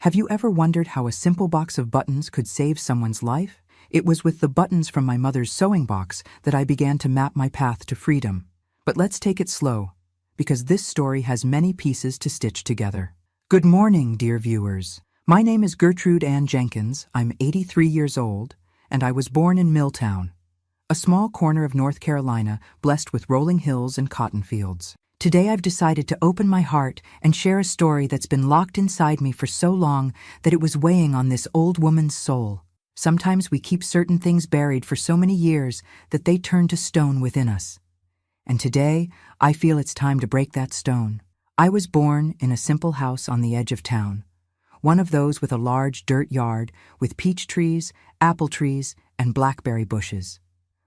Have you ever wondered how a simple box of buttons could save someone's life? It was with the buttons from my mother's sewing box that I began to map my path to freedom. But let's take it slow, because this story has many pieces to stitch together. Good morning, dear viewers. My name is Gertrude Ann Jenkins. I'm 83 years old, and I was born in Milltown, a small corner of North Carolina blessed with rolling hills and cotton fields. Today I've decided to open my heart and share a story that's been locked inside me for so long that it was weighing on this old woman's soul. Sometimes we keep certain things buried for so many years that they turn to stone within us. And today, I feel it's time to break that stone. I was born in a simple house on the edge of town, one of those with a large dirt yard with peach trees, apple trees, and blackberry bushes.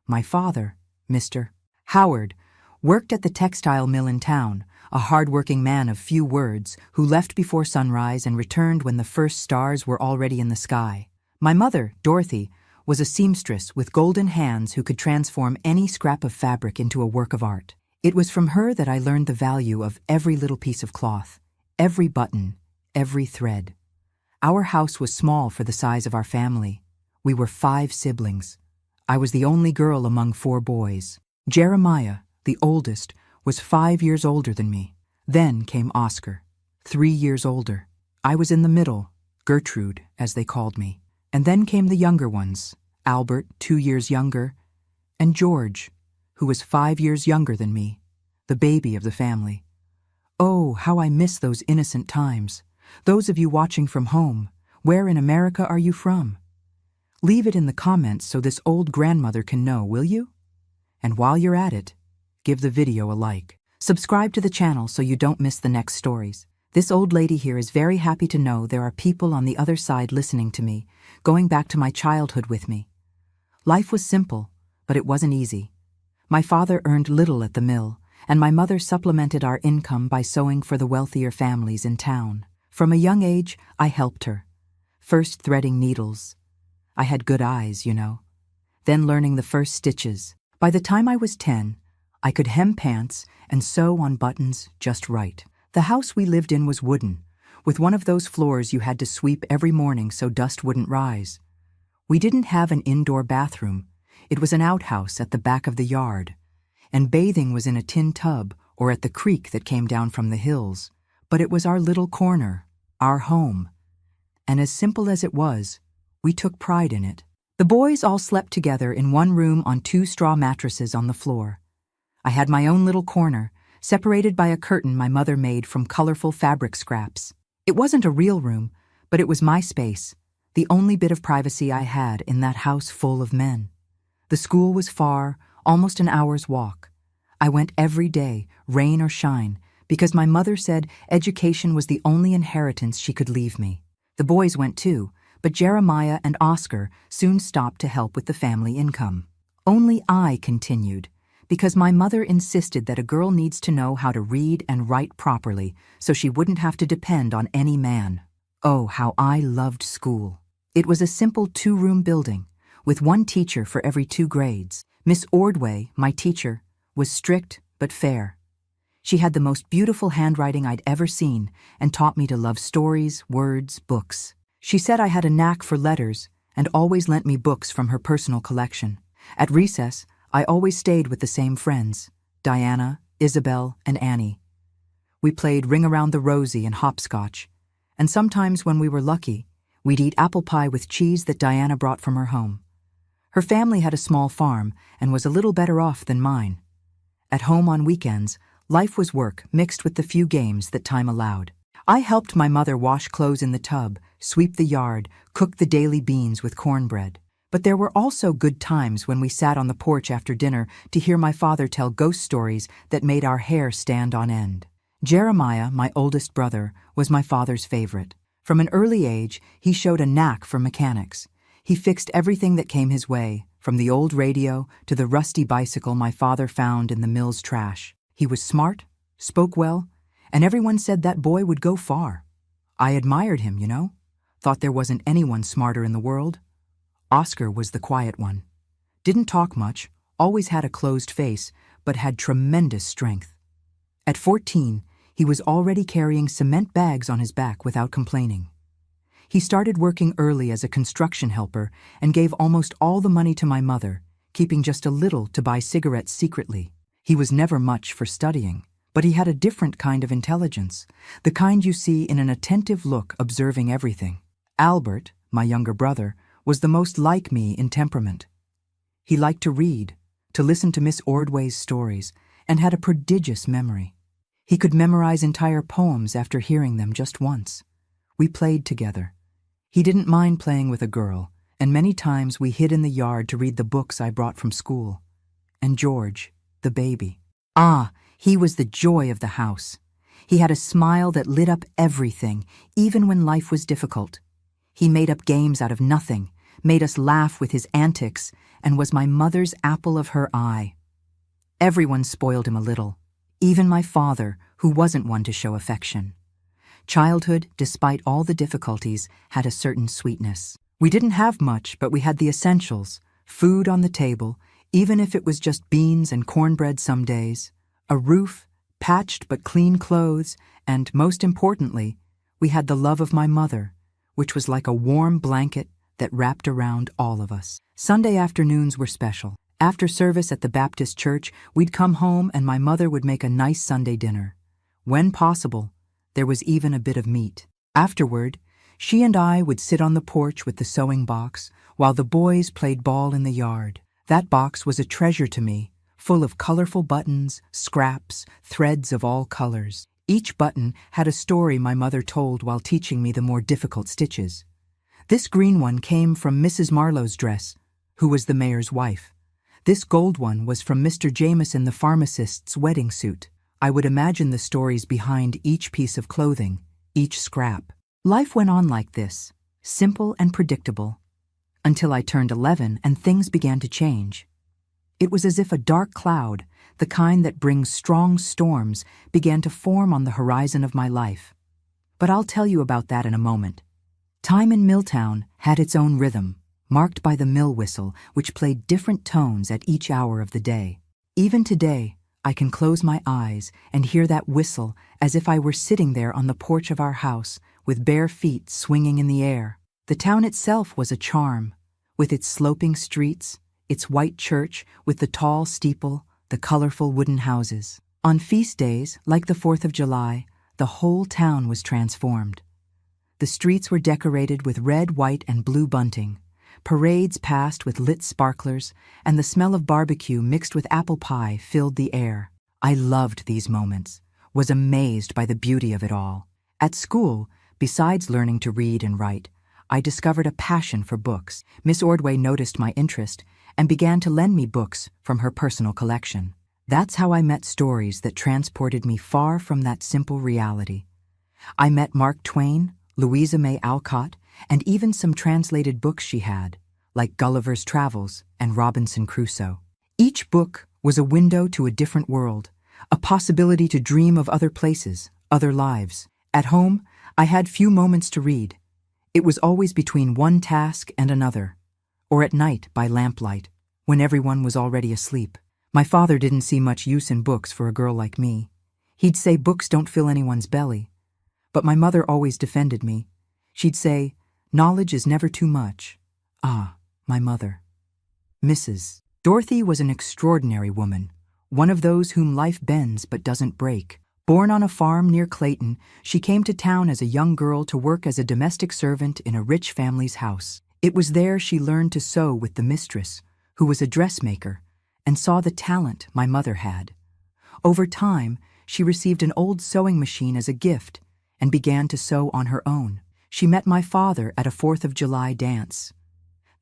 My father, Mr. Howard, worked at the textile mill in town, a hard-working man of few words who left before sunrise and returned when the first stars were already in the sky. My mother, Dorothy, was a seamstress with golden hands who could transform any scrap of fabric into a work of art. It was from her that I learned the value of every little piece of cloth, every button, every thread. Our house was small for the size of our family. We were 5 siblings. I was the only girl among 4 boys. Jeremiah, the oldest, was 5 years older than me. Then came Oscar, 3 years older. I was in the middle, Gertrude, as they called me. And then came the younger ones, Albert, 2 years younger, and George, who was 5 years younger than me, the baby of the family. Oh, how I miss those innocent times. Those of you watching from home, where in America are you from? Leave it in the comments so this old grandmother can know, will you? And while you're at it, give the video a like. Subscribe to the channel so you don't miss the next stories. This old lady here is very happy to know there are people on the other side listening to me, going back to my childhood with me. Life was simple, but it wasn't easy. My father earned little at the mill, and my mother supplemented our income by sewing for the wealthier families in town. From a young age, I helped her, first threading needles. I had good eyes, you know. Then learning the first stitches. By the time I was 10, I could hem pants and sew on buttons just right. The house we lived in was wooden, with one of those floors you had to sweep every morning so dust wouldn't rise. We didn't have an indoor bathroom. It was an outhouse at the back of the yard, and bathing was in a tin tub or at the creek that came down from the hills. But it was our little corner, our home. And as simple as it was, we took pride in it. The boys all slept together in one room on 2 straw mattresses on the floor. I had my own little corner, separated by a curtain my mother made from colorful fabric scraps. It wasn't a real room, but it was my space, the only bit of privacy I had in that house full of men. The school was far, almost an hour's walk. I went every day, rain or shine, because my mother said education was the only inheritance she could leave me. The boys went too, but Jeremiah and Oscar soon stopped to help with the family income. Only I continued, because my mother insisted that a girl needs to know how to read and write properly so she wouldn't have to depend on any man. Oh, how I loved school. It was a simple 2-room building, with 1 teacher for every 2 grades. Miss Ordway, my teacher, was strict but fair. She had the most beautiful handwriting I'd ever seen and taught me to love stories, words, books. She said I had a knack for letters and always lent me books from her personal collection. At recess, I always stayed with the same friends, Diana, Isabel, and Annie. We played Ring Around the Rosie and hopscotch, and sometimes when we were lucky, we'd eat apple pie with cheese that Diana brought from her home. Her family had a small farm and was a little better off than mine. At home on weekends, life was work mixed with the few games that time allowed. I helped my mother wash clothes in the tub, sweep the yard, cook the daily beans with cornbread. But there were also good times when we sat on the porch after dinner to hear my father tell ghost stories that made our hair stand on end. Jeremiah, my oldest brother, was my father's favorite. From an early age, he showed a knack for mechanics. He fixed everything that came his way, from the old radio to the rusty bicycle my father found in the mill's trash. He was smart, spoke well, and everyone said that boy would go far. I admired him, you know. Thought there wasn't anyone smarter in the world. Oscar was the quiet one. Didn't talk much, always had a closed face, but had tremendous strength. At 14, he was already carrying cement bags on his back without complaining. He started working early as a construction helper and gave almost all the money to my mother, keeping just a little to buy cigarettes secretly. He was never much for studying, but he had a different kind of intelligence, the kind you see in an attentive look observing everything. Albert, my younger brother, was the most like me in temperament. He liked to read, to listen to Miss Ordway's stories, and had a prodigious memory. He could memorize entire poems after hearing them just once. We played together. He didn't mind playing with a girl, and many times we hid in the yard to read the books I brought from school. And George, the baby. He was the joy of the house. He had a smile that lit up everything, even when life was difficult. He made up games out of nothing, made us laugh with his antics, and was my mother's apple of her eye. Everyone spoiled him a little, even my father, who wasn't one to show affection. Childhood, despite all the difficulties, had a certain sweetness. We didn't have much, but we had the essentials, food on the table, even if it was just beans and cornbread some days, a roof, patched but clean clothes, and, most importantly, we had the love of my mother, which was like a warm blanket that wrapped around all of us. Sunday afternoons were special. After service at the Baptist church, we'd come home and my mother would make a nice Sunday dinner. When possible, there was even a bit of meat. Afterward, she and I would sit on the porch with the sewing box while the boys played ball in the yard. That box was a treasure to me, full of colorful buttons, scraps, threads of all colors. Each button had a story my mother told while teaching me the more difficult stitches. This green one came from Mrs. Marlowe's dress, who was the mayor's wife. This gold one was from Mr. Jameson the pharmacist's wedding suit. I would imagine the stories behind each piece of clothing, each scrap. Life went on like this, simple and predictable, until I turned 11 and things began to change. It was as if a dark cloud, the kind that brings strong storms, began to form on the horizon of my life. But I'll tell you about that in a moment. Time in Milltown had its own rhythm, marked by the mill whistle, which played different tones at each hour of the day. Even today, I can close my eyes and hear that whistle as if I were sitting there on the porch of our house with bare feet swinging in the air. The town itself was a charm, with its sloping streets, its white church with the tall steeple, the colorful wooden houses. On feast days, like the 4th of July, the whole town was transformed. The streets were decorated with red, white, and blue bunting. Parades passed with lit sparklers, and the smell of barbecue mixed with apple pie filled the air. I loved these moments, was amazed by the beauty of it all. At school, besides learning to read and write, I discovered a passion for books. Miss Ordway noticed my interest and began to lend me books from her personal collection. That's how I met stories that transported me far from that simple reality. I met Mark Twain, Louisa May Alcott, and even some translated books she had, like Gulliver's Travels and Robinson Crusoe. Each book was a window to a different world, a possibility to dream of other places, other lives. At home, I had few moments to read. It was always between one task and another, or at night by lamplight, when everyone was already asleep. My father didn't see much use in books for a girl like me. He'd say books don't fill anyone's belly. But my mother always defended me. She'd say, knowledge is never too much. My mother. Mrs. Dorothy was an extraordinary woman, one of those whom life bends but doesn't break. Born on a farm near Clayton, she came to town as a young girl to work as a domestic servant in a rich family's house. It was there she learned to sew with the mistress, who was a dressmaker, and saw the talent my mother had. Over time, she received an old sewing machine as a gift and began to sew on her own. She met my father at a 4th of July dance.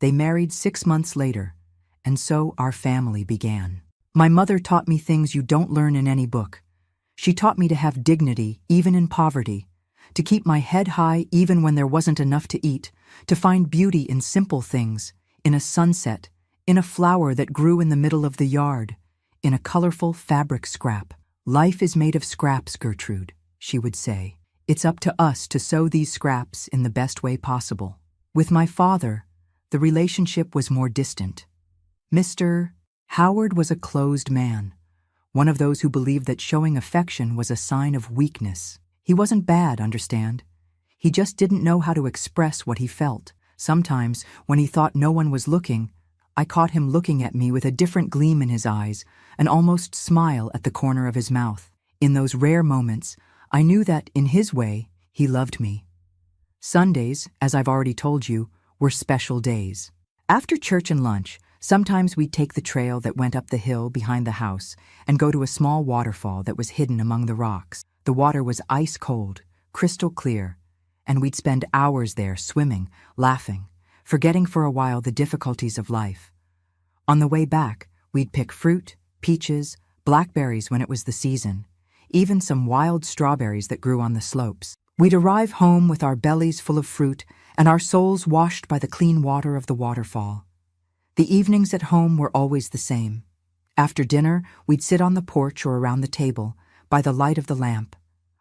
They married 6 months later, and so our family began. My mother taught me things you don't learn in any book. She taught me to have dignity even in poverty, to keep my head high even when there wasn't enough to eat, to find beauty in simple things, in a sunset, in a flower that grew in the middle of the yard, in a colorful fabric scrap. Life is made of scraps, Gertrude, she would say. It's up to us to sew these scraps in the best way possible. With my father, the relationship was more distant. Mr. Howard was a closed man, one of those who believed that showing affection was a sign of weakness. He wasn't bad, understand. He just didn't know how to express what he felt. Sometimes, when he thought no one was looking, I caught him looking at me with a different gleam in his eyes, an almost smile at the corner of his mouth. In those rare moments, I knew that, in his way, he loved me. Sundays, as I've already told you, were special days. After church and lunch, sometimes we'd take the trail that went up the hill behind the house and go to a small waterfall that was hidden among the rocks. The water was ice cold, crystal clear, and we'd spend hours there swimming, laughing, forgetting for a while the difficulties of life. On the way back, we'd pick fruit, peaches, blackberries when it was the season, even some wild strawberries that grew on the slopes. We'd arrive home with our bellies full of fruit and our souls washed by the clean water of the waterfall. The evenings at home were always the same. After dinner, we'd sit on the porch or around the table, by the light of the lamp.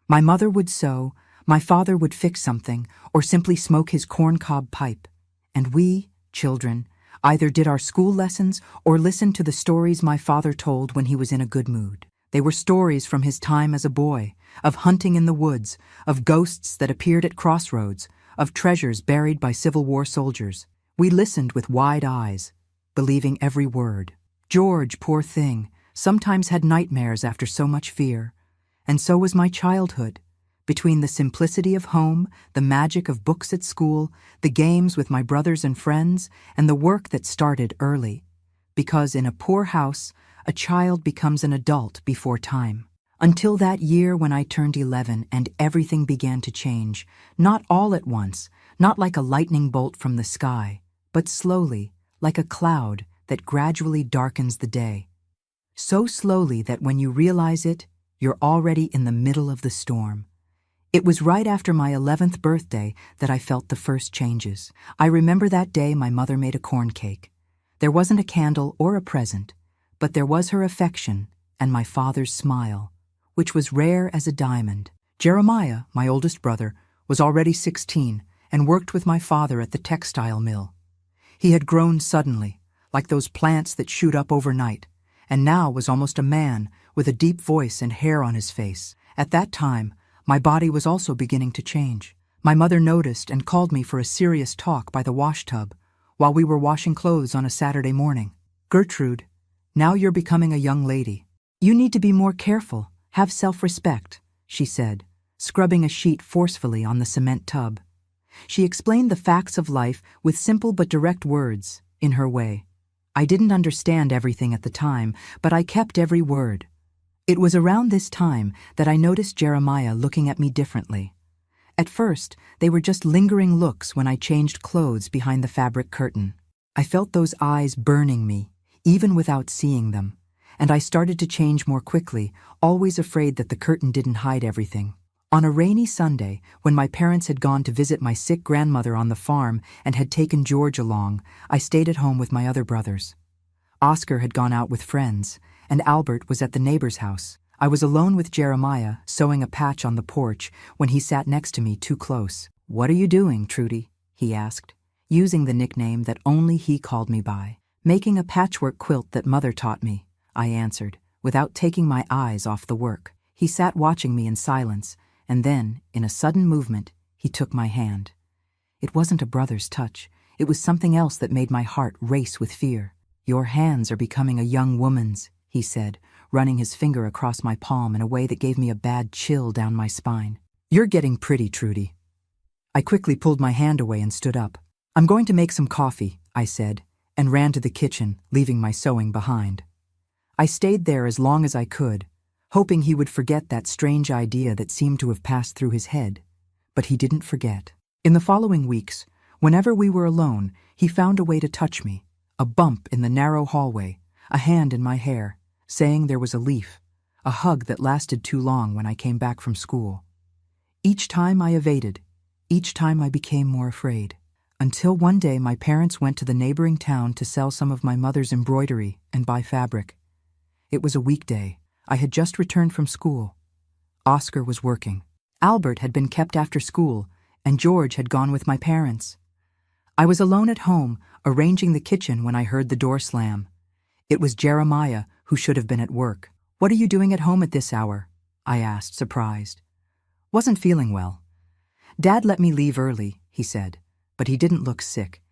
My mother would sew, my father would fix something, or simply smoke his corncob pipe. And we, children, either did our school lessons or listened to the stories my father told when he was in a good mood. They were stories from his time as a boy, of hunting in the woods, of ghosts that appeared at crossroads, of treasures buried by Civil War soldiers. We listened with wide eyes, believing every word. George, poor thing, sometimes had nightmares after so much fear. And so was my childhood. Between the simplicity of home, the magic of books at school, the games with my brothers and friends, and the work that started early. Because in a poor house, a child becomes an adult before time. Until that year when I turned 11 and everything began to change, not all at once, not like a lightning bolt from the sky, but slowly, like a cloud that gradually darkens the day. So slowly that when you realize it, you're already in the middle of the storm. It was right after my 11th birthday that I felt the first changes. I remember that day my mother made a corn cake. There wasn't a candle or a present, but there was her affection and my father's smile, which was rare as a diamond. Jeremiah, my oldest brother, was already 16 and worked with my father at the textile mill. He had grown suddenly, like those plants that shoot up overnight, and now was almost a man with a deep voice and hair on his face. At that time, my body was also beginning to change. My mother noticed and called me for a serious talk by the washtub while we were washing clothes on a Saturday morning. "Gertrude, now you're becoming a young lady. You need to be more careful, have self-respect," she said, scrubbing a sheet forcefully on the cement tub. She explained the facts of life with simple but direct words, in her way. I didn't understand everything at the time, but I kept every word. It was around this time that I noticed Jeremiah looking at me differently. At first, they were just lingering looks when I changed clothes behind the fabric curtain. I felt those eyes burning me, even without seeing them, and I started to change more quickly, always afraid that the curtain didn't hide everything. On a rainy Sunday, when my parents had gone to visit my sick grandmother on the farm and had taken George along, I stayed at home with my other brothers. Oscar had gone out with friends, and Albert was at the neighbor's house. I was alone with Jeremiah, sewing a patch on the porch, when he sat next to me too close. "What are you doing, Trudy?" he asked, using the nickname that only he called me by. "Making a patchwork quilt that Mother taught me," I answered, without taking my eyes off the work. He sat watching me in silence, and then, in a sudden movement, he took my hand. It wasn't a brother's touch. It was something else that made my heart race with fear. "Your hands are becoming a young woman's," he said, running his finger across my palm in a way that gave me a bad chill down my spine. "You're getting pretty, Trudy." I quickly pulled my hand away and stood up. "I'm going to make some coffee," I said, and ran to the kitchen, leaving my sewing behind. I stayed there as long as I could, hoping he would forget that strange idea that seemed to have passed through his head. But he didn't forget. In the following weeks, whenever we were alone, he found a way to touch me, a bump in the narrow hallway, a hand in my hair, saying there was a leaf, a hug that lasted too long when I came back from school. Each time I evaded, each time I became more afraid, until one day my parents went to the neighboring town to sell some of my mother's embroidery and buy fabric. It was a weekday. I had just returned from school. Oscar was working. Albert had been kept after school, and George had gone with my parents. I was alone at home, arranging the kitchen when I heard the door slam. It was Jeremiah, who should have been at work. "What are you doing at home at this hour?" I asked, surprised. "Wasn't feeling well." "Dad let me leave early," he said, but he didn't look sick.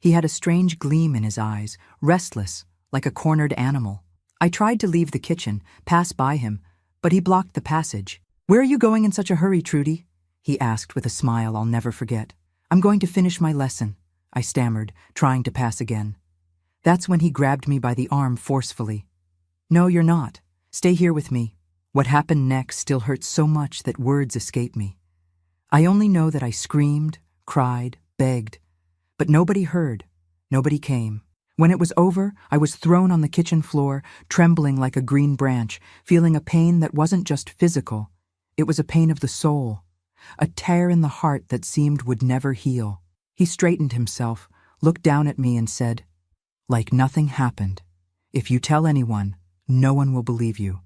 He had a strange gleam in his eyes, restless, like a cornered animal. I tried to leave the kitchen, pass by him, but he blocked the passage. "Where are you going in such a hurry, Trudy?" he asked with a smile I'll never forget. "I'm going to finish my lesson," I stammered, trying to pass again. That's when he grabbed me by the arm forcefully. "No, you're not. Stay here with me." What happened next still hurts so much that words escape me. I only know that I screamed, cried, begged, but nobody heard, nobody came. When it was over, I was thrown on the kitchen floor, trembling like a green branch, feeling a pain that wasn't just physical. It was a pain of the soul, a tear in the heart that seemed would never heal. He straightened himself, looked down at me and said, "Like nothing happened. If you tell anyone, no one will believe you.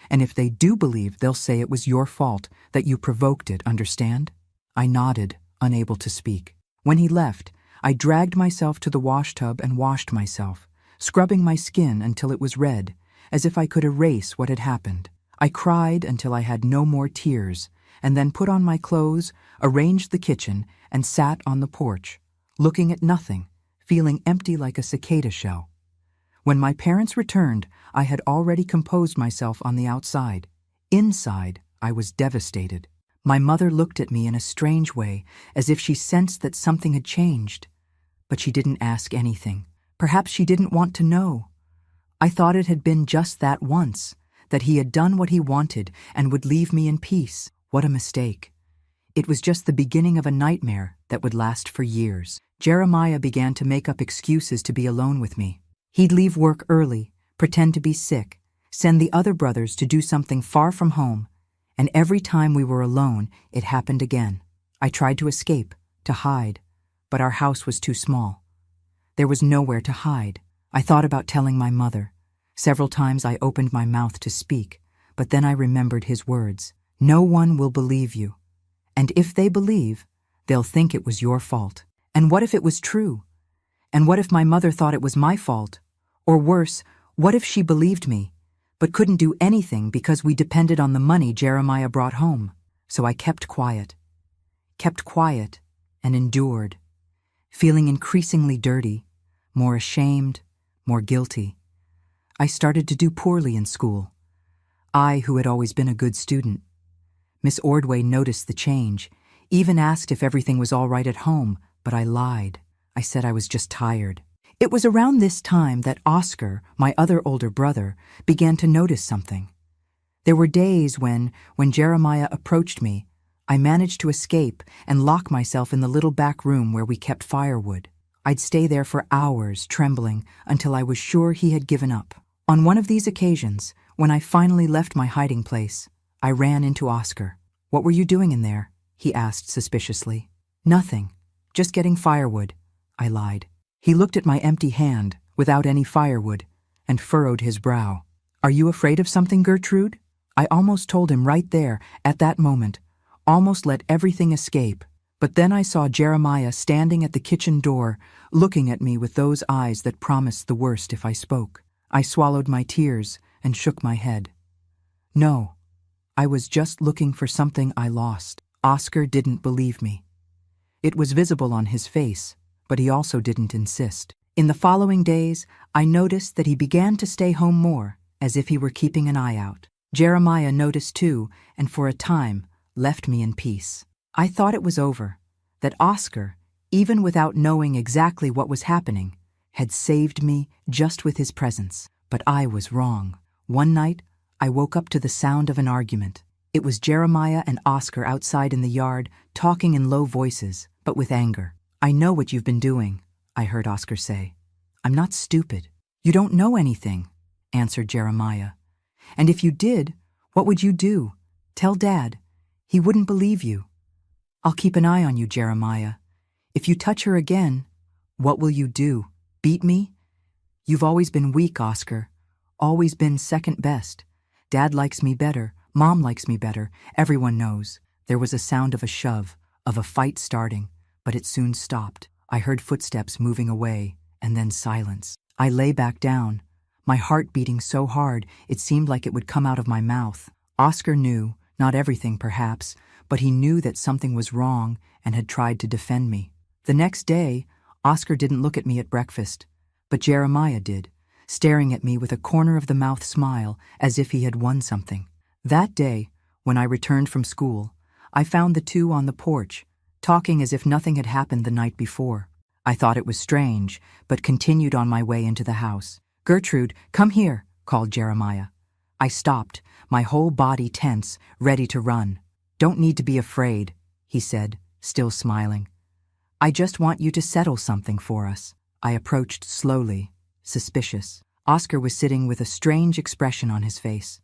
And if they do believe, they'll say it was your fault, that you provoked it, understand?" I nodded, unable to speak. When he left, I dragged myself to the washtub and washed myself, scrubbing my skin until it was red, as if I could erase what had happened. I cried until I had no more tears, and then put on my clothes, arranged the kitchen, and sat on the porch, looking at nothing, feeling empty like a cicada shell. When my parents returned, I had already composed myself on the outside. Inside, I was devastated. My mother looked at me in a strange way, as if she sensed that something had changed. But she didn't ask anything. Perhaps she didn't want to know. I thought it had been just that once, that he had done what he wanted and would leave me in peace. What a mistake. It was just the beginning of a nightmare that would last for years. Jeremiah began to make up excuses to be alone with me. He'd leave work early, pretend to be sick, send the other brothers to do something far from home, and every time we were alone, it happened again. I tried to escape, to hide, but our house was too small. There was nowhere to hide. I thought about telling my mother. Several times I opened my mouth to speak, but then I remembered his words. "No one will believe you. And if they believe, they'll think it was your fault." And what if it was true? And what if my mother thought it was my fault? Or worse, what if she believed me, but couldn't do anything because we depended on the money Jeremiah brought home? So I kept quiet and endured, feeling increasingly dirty, more ashamed, more guilty. I started to do poorly in school. I, who had always been a good student. Miss Ordway noticed the change, even asked if everything was all right at home, but I lied. I said I was just tired. It was around this time that Oscar, my other older brother, began to notice something. There were days when Jeremiah approached me, I managed to escape and lock myself in the little back room where we kept firewood. I'd stay there for hours, trembling, until I was sure he had given up. On one of these occasions, when I finally left my hiding place, I ran into Oscar. "What were you doing in there?" he asked suspiciously. "Nothing. Just getting firewood," I lied. He looked at my empty hand, without any firewood, and furrowed his brow. "Are you afraid of something, Gertrude?" I almost told him right there, at that moment, almost let everything escape. But then I saw Jeremiah standing at the kitchen door, looking at me with those eyes that promised the worst if I spoke. I swallowed my tears and shook my head. No, I was just looking for something I lost. Oscar didn't believe me. It was visible on his face, but he also didn't insist. In the following days, I noticed that he began to stay home more, as if he were keeping an eye out. Jeremiah noticed too, and for a time, left me in peace. I thought it was over, that Oscar, even without knowing exactly what was happening, had saved me just with his presence. But I was wrong. One night, I woke up to the sound of an argument. It was Jeremiah and Oscar outside in the yard, talking in low voices, but with anger. "I know what you've been doing," I heard Oscar say. "I'm not stupid." "You don't know anything," answered Jeremiah. "And if you did, what would you do? Tell Dad. He wouldn't believe you." "I'll keep an eye on you, Jeremiah. If you touch her again, what will you do? Beat me? You've always been weak, Oscar. Always been second best. Dad likes me better. Mom likes me better. Everyone knows." There was a sound of a shove, of a fight starting, but it soon stopped. I heard footsteps moving away, and then silence. I lay back down, my heart beating so hard it seemed like it would come out of my mouth. Oscar knew, not everything perhaps, but he knew that something was wrong and had tried to defend me. The next day, Oscar didn't look at me at breakfast, but Jeremiah did, staring at me with a corner-of-the-mouth smile as if he had won something. That day, when I returned from school, I found the two on the porch, talking as if nothing had happened the night before. I thought it was strange, but continued on my way into the house. "Gertrude, come here," called Jeremiah. I stopped, my whole body tense, ready to run. "Don't need to be afraid," he said, still smiling. "I just want you to settle something for us." I approached slowly, suspicious. Oscar was sitting with a strange expression on his face.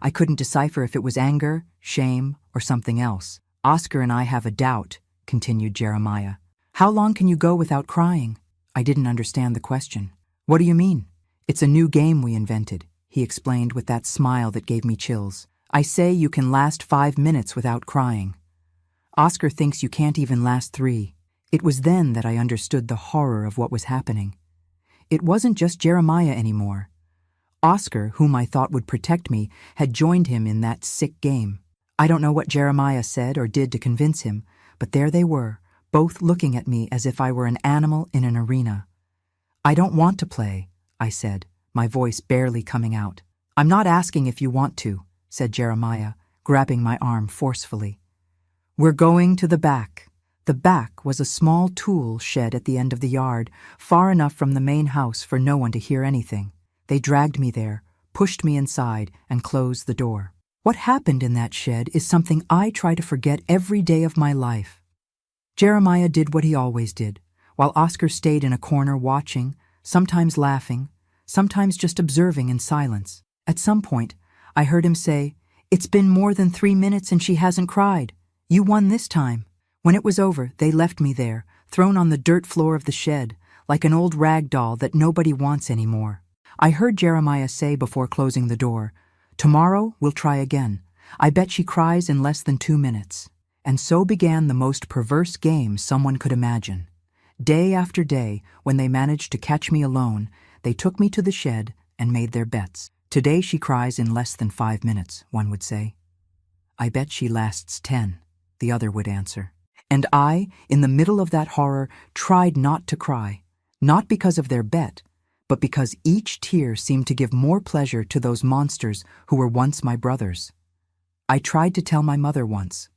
I couldn't decipher if it was anger, shame, or something else. "Oscar and I have a doubt," continued Jeremiah. "How long can you go without crying?" I didn't understand the question. "What do you mean?" "It's a new game we invented," he explained with that smile that gave me chills. "I say you can last 5 minutes without crying. Oscar thinks you can't even last 3. It was then that I understood the horror of what was happening. It wasn't just Jeremiah anymore. Oscar, whom I thought would protect me, had joined him in that sick game. I don't know what Jeremiah said or did to convince him, but there they were, both looking at me as if I were an animal in an arena. "I don't want to play," I said, my voice barely coming out. "I'm not asking if you want to," said Jeremiah, grabbing my arm forcefully. "We're going to the back." The back was a small tool shed at the end of the yard, far enough from the main house for no one to hear anything. They dragged me there, pushed me inside, and closed the door. What happened in that shed is something I try to forget every day of my life. Jeremiah did what he always did, while Oscar stayed in a corner watching, sometimes laughing, sometimes just observing in silence. At some point, I heard him say, "It's been more than 3 minutes and she hasn't cried. You won this time." When it was over, they left me there, thrown on the dirt floor of the shed, like an old rag doll that nobody wants anymore. I heard Jeremiah say before closing the door, "Tomorrow we'll try again. I bet she cries in less than 2 minutes." And so began the most perverse game someone could imagine. Day after day, when they managed to catch me alone, they took me to the shed and made their bets. "Today she cries in less than 5 minutes, one would say. "I bet she lasts 10, the other would answer. And I, in the middle of that horror, tried not to cry, not because of their bet, but because each tear seemed to give more pleasure to those monsters who were once my brothers. I tried to tell my mother once.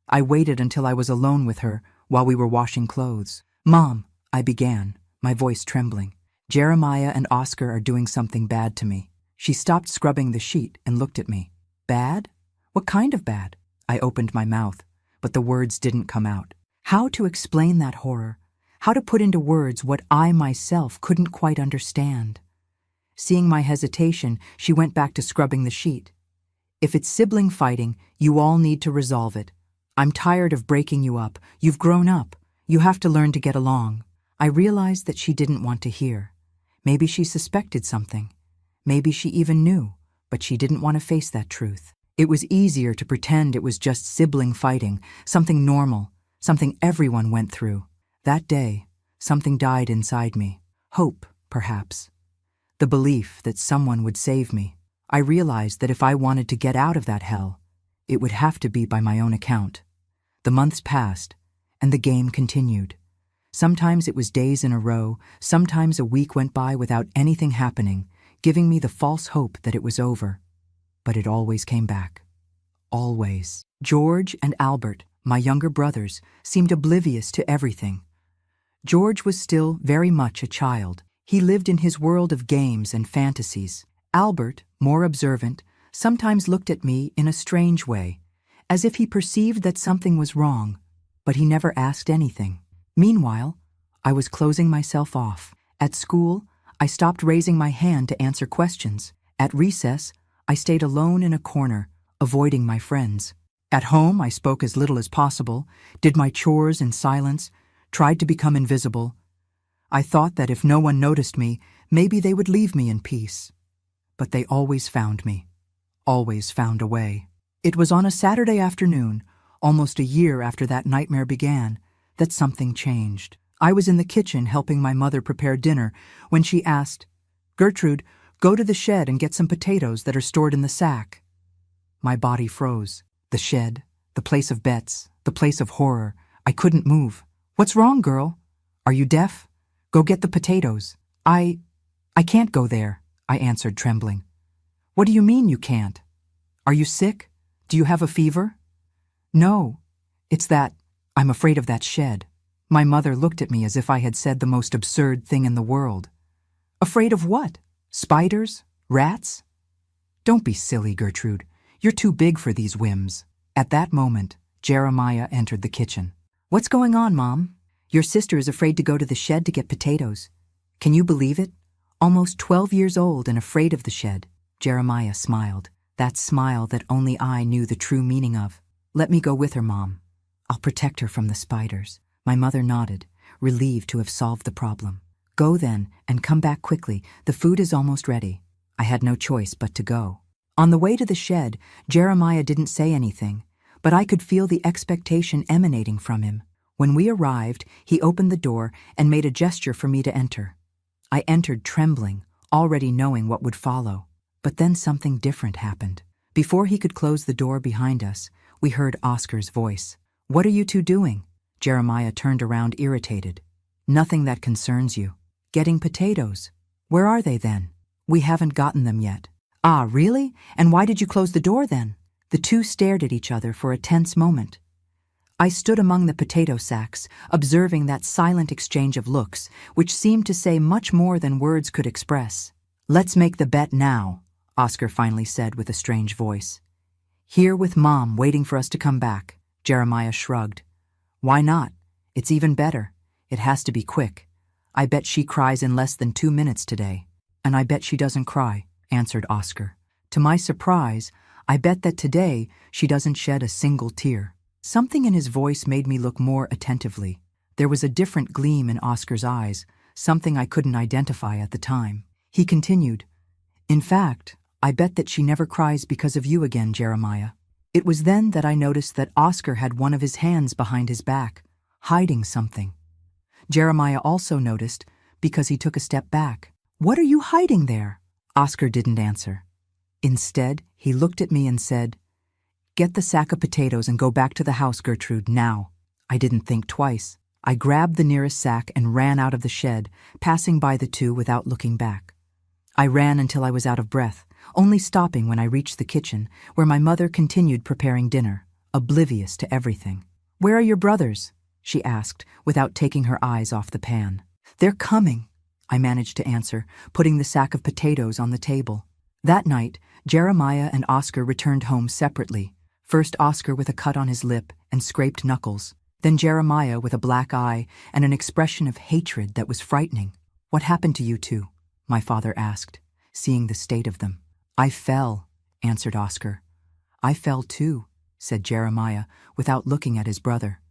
I waited until I was alone with her while we were washing clothes. "Mom," I began, my voice trembling, "Jeremiah and Oscar are doing something bad to me." She stopped scrubbing the sheet and looked at me. "Bad? What kind of bad?" I opened my mouth, but the words didn't come out. How to explain that horror? How to put into words what I myself couldn't quite understand? Seeing my hesitation, she went back to scrubbing the sheet. "If it's sibling fighting, you all need to resolve it. I'm tired of breaking you up. You've grown up. You have to learn to get along." I realized that she didn't want to hear. Maybe she suspected something. Maybe she even knew, but she didn't want to face that truth. It was easier to pretend it was just sibling fighting, something normal, something everyone went through. That day, something died inside me. Hope, perhaps. The belief that someone would save me. I realized that if I wanted to get out of that hell, it would have to be by my own account. The months passed, and the game continued. Sometimes it was days in a row, sometimes a week went by without anything happening, giving me the false hope that it was over. But it always came back. Always. George and Albert, my younger brothers, seemed oblivious to everything. George was still very much a child. He lived in his world of games and fantasies. Albert, more observant, sometimes looked at me in a strange way, as if he perceived that something was wrong, but he never asked anything. Meanwhile, I was closing myself off. At school, I stopped raising my hand to answer questions. At recess, I stayed alone in a corner, avoiding my friends. At home, I spoke as little as possible, did my chores in silence, tried to become invisible. I thought that if no one noticed me, maybe they would leave me in peace. But they always found me, always found a way. It was on a Saturday afternoon, almost a year after that nightmare began, that something changed. I was in the kitchen helping my mother prepare dinner when she asked, "Gertrude, go to the shed and get some potatoes that are stored in the sack." My body froze. The shed, the place of bets, the place of horror. I couldn't move. What's wrong, girl? Are you deaf? Go get the potatoes. I can't go there, I answered, trembling. What do you mean you can't? Are you sick? Do you have a fever? No, it's that I'm afraid of that shed. My mother looked at me as if I had said the most absurd thing in the world. Afraid of what? Spiders? Rats? Don't be silly, Gertrude. You're too big for these whims. At that moment, Jeremiah entered the kitchen. What's going on, Mom? Your sister is afraid to go to the shed to get potatoes. Can you believe it? Almost 12 years old and afraid of the shed. Jeremiah smiled, that smile that only I knew the true meaning of. Let me go with her, Mom. I'll protect her from the spiders. My mother nodded, relieved to have solved the problem. Go then, and come back quickly. The food is almost ready. I had no choice but to go. On the way to the shed, Jeremiah didn't say anything, but I could feel the expectation emanating from him. When we arrived, he opened the door and made a gesture for me to enter. I entered trembling, already knowing what would follow. But then something different happened. Before he could close the door behind us, we heard Oscar's voice. What are you two doing? Jeremiah turned around irritated. Nothing that concerns you. Getting potatoes. Where are they then? We haven't gotten them yet. Ah, really? And why did you close the door then? The two stared at each other for a tense moment. I stood among the potato sacks, observing that silent exchange of looks, which seemed to say much more than words could express. Let's make the bet now, Oscar finally said with a strange voice. Here with Mom waiting for us to come back. Jeremiah shrugged. Why not? It's even better. It has to be quick. I bet she cries in less than 2 minutes today. And I bet she doesn't cry, answered Oscar. To my surprise, I bet that today she doesn't shed a single tear. Something in his voice made me look more attentively. There was a different gleam in Oscar's eyes, something I couldn't identify at the time. He continued, In fact, I bet that she never cries because of you again, Jeremiah. It was then that I noticed that Oscar had one of his hands behind his back, hiding something. Jeremiah also noticed because he took a step back. What are you hiding there? Oscar didn't answer. Instead, he looked at me and said, Get the sack of potatoes and go back to the house, Gertrude, now. I didn't think twice. I grabbed the nearest sack and ran out of the shed, passing by the two without looking back. I ran until I was out of breath, only stopping when I reached the kitchen, where my mother continued preparing dinner, oblivious to everything. Where are your brothers? She asked, without taking her eyes off the pan. They're coming, I managed to answer, putting the sack of potatoes on the table. That night, Jeremiah and Oscar returned home separately. First Oscar with a cut on his lip and scraped knuckles, then Jeremiah with a black eye and an expression of hatred that was frightening. What happened to you two? My father asked, seeing the state of them. I fell, answered Oscar. I fell too, said Jeremiah, without looking at his brother.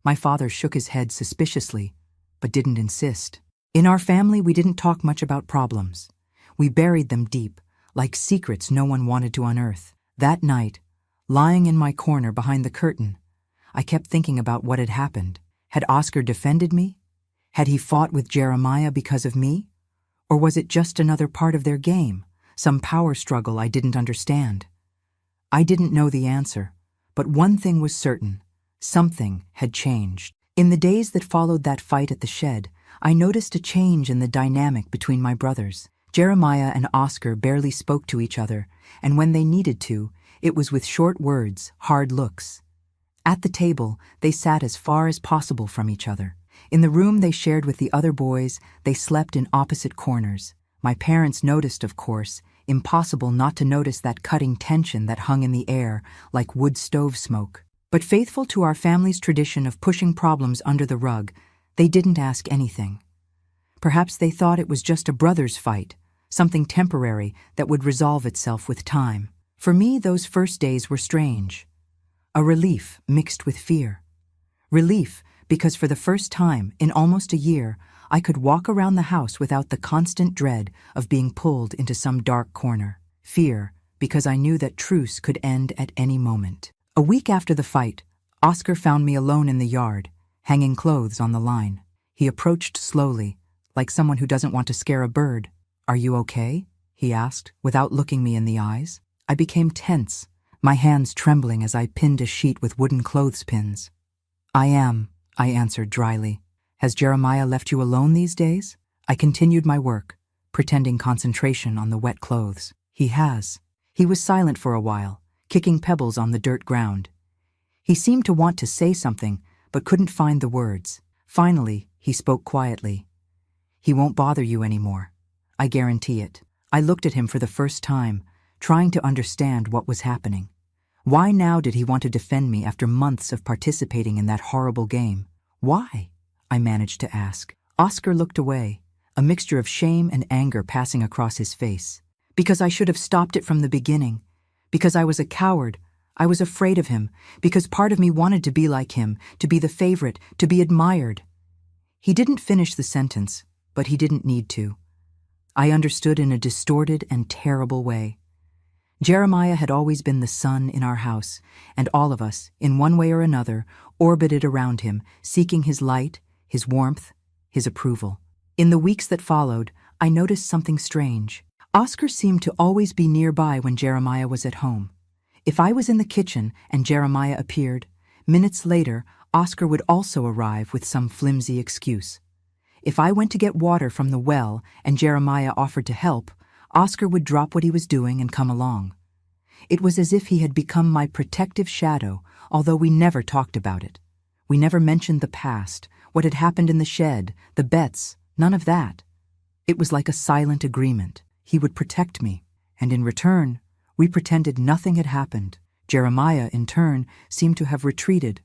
My father shook his head suspiciously, but didn't insist. In our family, we didn't talk much about problems. We buried them deep, like secrets no one wanted to unearth. That night, lying in my corner behind the curtain, I kept thinking about what had happened. Had Oscar defended me? Had he fought with Jeremiah because of me? Or was it just another part of their game, some power struggle I didn't understand? I didn't know the answer, but one thing was certain. Something had changed. In the days that followed that fight at the shed, I noticed a change in the dynamic between my brothers. Jeremiah and Oscar barely spoke to each other, and when they needed to, it was with short words, hard looks. At the table, they sat as far as possible from each other. In the room they shared with the other boys, they slept in opposite corners. My parents noticed, of course, impossible not to notice that cutting tension that hung in the air like wood stove smoke. But faithful to our family's tradition of pushing problems under the rug, they didn't ask anything. Perhaps they thought it was just a brothers' fight, something temporary that would resolve itself with time. For me, those first days were strange. A relief mixed with fear. Relief because for the first time in almost a year, I could walk around the house without the constant dread of being pulled into some dark corner. Fear because I knew that truce could end at any moment. A week after the fight, Oscar found me alone in the yard, hanging clothes on the line. He approached slowly, like someone who doesn't want to scare a bird. Are you okay? He asked, without looking me in the eyes. I became tense, my hands trembling as I pinned a sheet with wooden clothespins. I am, I answered dryly. Has Jeremiah left you alone these days? I continued my work, pretending concentration on the wet clothes. He has. He was silent for a while, kicking pebbles on the dirt ground. He seemed to want to say something, but couldn't find the words. Finally, he spoke quietly. He won't bother you anymore. I guarantee it. I looked at him for the first time, trying to understand what was happening. Why now did he want to defend me after months of participating in that horrible game? Why? I managed to ask. Oscar looked away, a mixture of shame and anger passing across his face. Because I should have stopped it from the beginning. Because I was a coward. I was afraid of him. Because part of me wanted to be like him, to be the favorite, to be admired. He didn't finish the sentence, but he didn't need to. I understood in a distorted and terrible way. Jeremiah had always been the sun in our house, and all of us, in one way or another, orbited around him, seeking his light, his warmth, his approval. In the weeks that followed, I noticed something strange. Oscar seemed to always be nearby when Jeremiah was at home. If I was in the kitchen and Jeremiah appeared, minutes later, Oscar would also arrive with some flimsy excuse. If I went to get water from the well and Jeremiah offered to help, Oscar would drop what he was doing and come along. It was as if he had become my protective shadow, although we never talked about it. We never mentioned the past, what had happened in the shed, the bets, none of that. It was like a silent agreement. He would protect me, and in return, we pretended nothing had happened. Jeremiah, in turn, seemed to have retreated,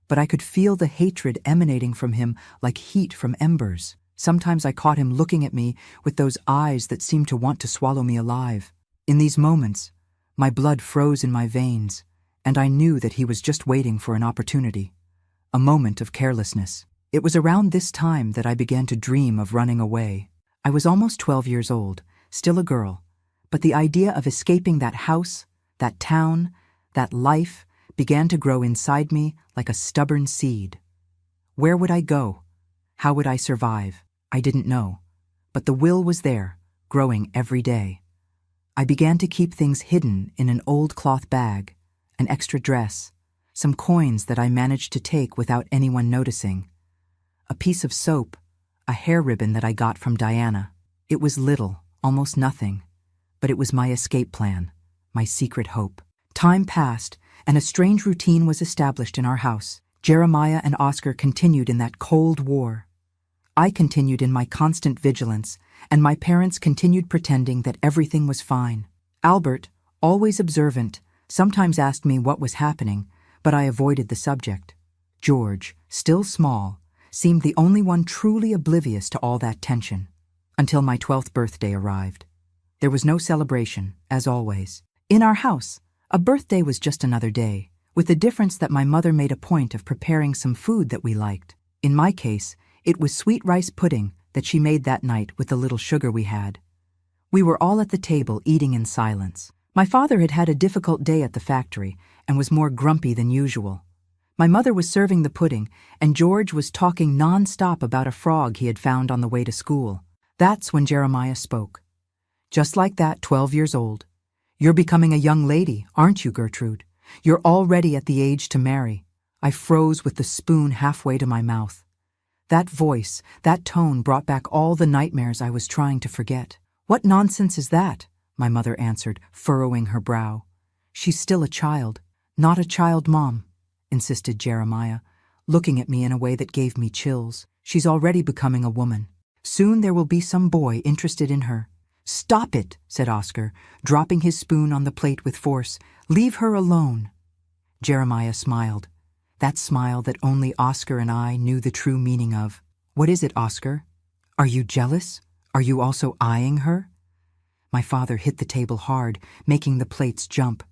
but I could feel the hatred emanating from him like heat from embers. Sometimes I caught him looking at me with those eyes that seemed to want to swallow me alive. In these moments, my blood froze in my veins, and I knew that he was just waiting for an opportunity, a moment of carelessness. It was around this time that I began to dream of running away. I was almost 12 years old, still a girl, but the idea of escaping that house, that town, that life began to grow inside me like a stubborn seed. Where would I go? How would I survive? I didn't know, but the will was there, growing every day. I began to keep things hidden in an old cloth bag, an extra dress, some coins that I managed to take without anyone noticing, a piece of soap, a hair ribbon that I got from Diana. It was little, almost nothing, but it was my escape plan, my secret hope. Time passed, and a strange routine was established in our house. Jeremiah and Oscar continued in that cold war. I continued in my constant vigilance, and my parents continued pretending that everything was fine. Albert, always observant, sometimes asked me what was happening, but I avoided the subject. George, still small, seemed the only one truly oblivious to all that tension, until my 12th birthday arrived. There was no celebration, as always. In our house, a birthday was just another day, with the difference that my mother made a point of preparing some food that we liked. In my case, it was sweet rice pudding that she made that night with the little sugar we had. We were all at the table eating in silence. My father had had a difficult day at the factory and was more grumpy than usual. My mother was serving the pudding, and George was talking non-stop about a frog he had found on the way to school. That's when Jeremiah spoke. Just like that, 12 years old. You're becoming a young lady, aren't you, Gertrude? You're already at the age to marry. I froze with the spoon halfway to my mouth. That voice, that tone brought back all the nightmares I was trying to forget. What nonsense is that? My mother answered, furrowing her brow. She's still a child. Not a child, Mom, insisted Jeremiah, looking at me in a way that gave me chills. She's already becoming a woman. Soon there will be some boy interested in her. Stop it, said Oscar, dropping his spoon on the plate with force. Leave her alone. Jeremiah smiled. That smile that only Oscar and I knew the true meaning of. What is it, Oscar? Are you jealous? Are you also eyeing her? My father hit the table hard, making the plates jump.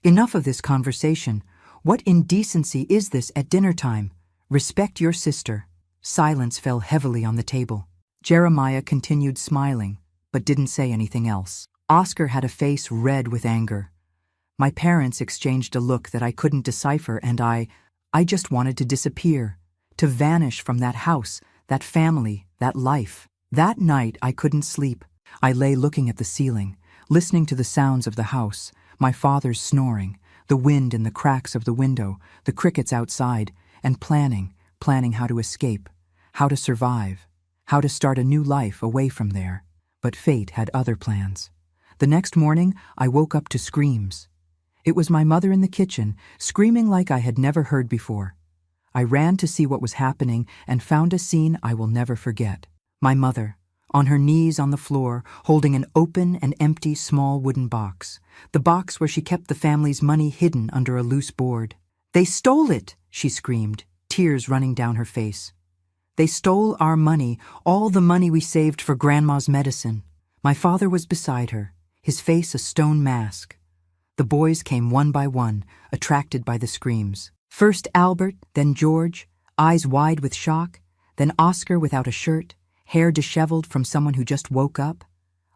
Enough of this conversation. What indecency is this at dinner time? Respect your sister. Silence fell heavily on the table. Jeremiah continued smiling, but didn't say anything else. Oscar had a face red with anger. My parents exchanged a look that I couldn't decipher, and I just wanted to disappear, to vanish from that house, that family, that life. That night I couldn't sleep. I lay looking at the ceiling, listening to the sounds of the house, my father's snoring, The wind in the cracks of the window, the crickets outside, and planning how to escape, how to survive, how to start a new life away from there. But fate had other plans. The next morning, I woke up to screams. It was my mother in the kitchen, screaming like I had never heard before. I ran to see what was happening and found a scene I will never forget. My mother, on her knees on the floor, holding an open and empty small wooden box, the box where she kept the family's money hidden under a loose board. "They stole it!" she screamed, tears running down her face. "They stole our money, all the money we saved for Grandma's medicine." My father was beside her, his face a stone mask. The boys came one by one, attracted by the screams. First Albert, then George, eyes wide with shock, then Oscar without a shirt, hair disheveled from someone who just woke up.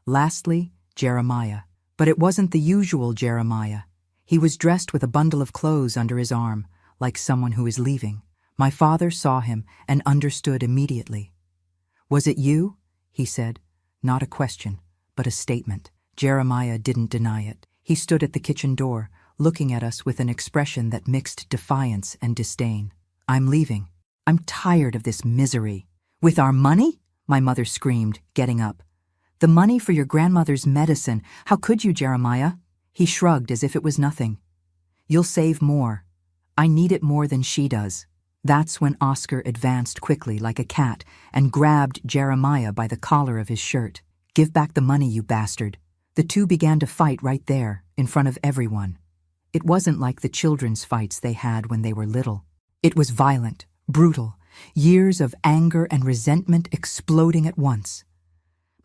Lastly, Jeremiah. But it wasn't the usual Jeremiah. He was dressed with a bundle of clothes under his arm, like someone who is leaving. My father saw him and understood immediately. "Was it you?" he said. Not a question, but a statement. Jeremiah didn't deny it. He stood at the kitchen door, looking at us with an expression that mixed defiance and disdain. "I'm leaving. I'm tired of this misery." "With our money?" my mother screamed, getting up. "The money for your grandmother's medicine. How could you, Jeremiah?" He shrugged as if it was nothing. "You'll save more. I need it more than she does." That's when Oscar advanced quickly like a cat and grabbed Jeremiah by the collar of his shirt. "Give back the money, you bastard." The two began to fight right there, in front of everyone. It wasn't like the children's fights they had when they were little. It was violent, brutal, years of anger and resentment exploding at once.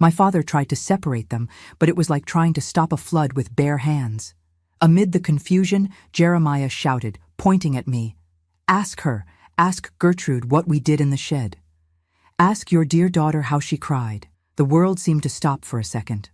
My father tried to separate them, but it was like trying to stop a flood with bare hands. Amid the confusion, Jeremiah shouted, pointing at me, "Ask her, ask Gertrude what we did in the shed. Ask your dear daughter how she cried." The world seemed to stop for a second.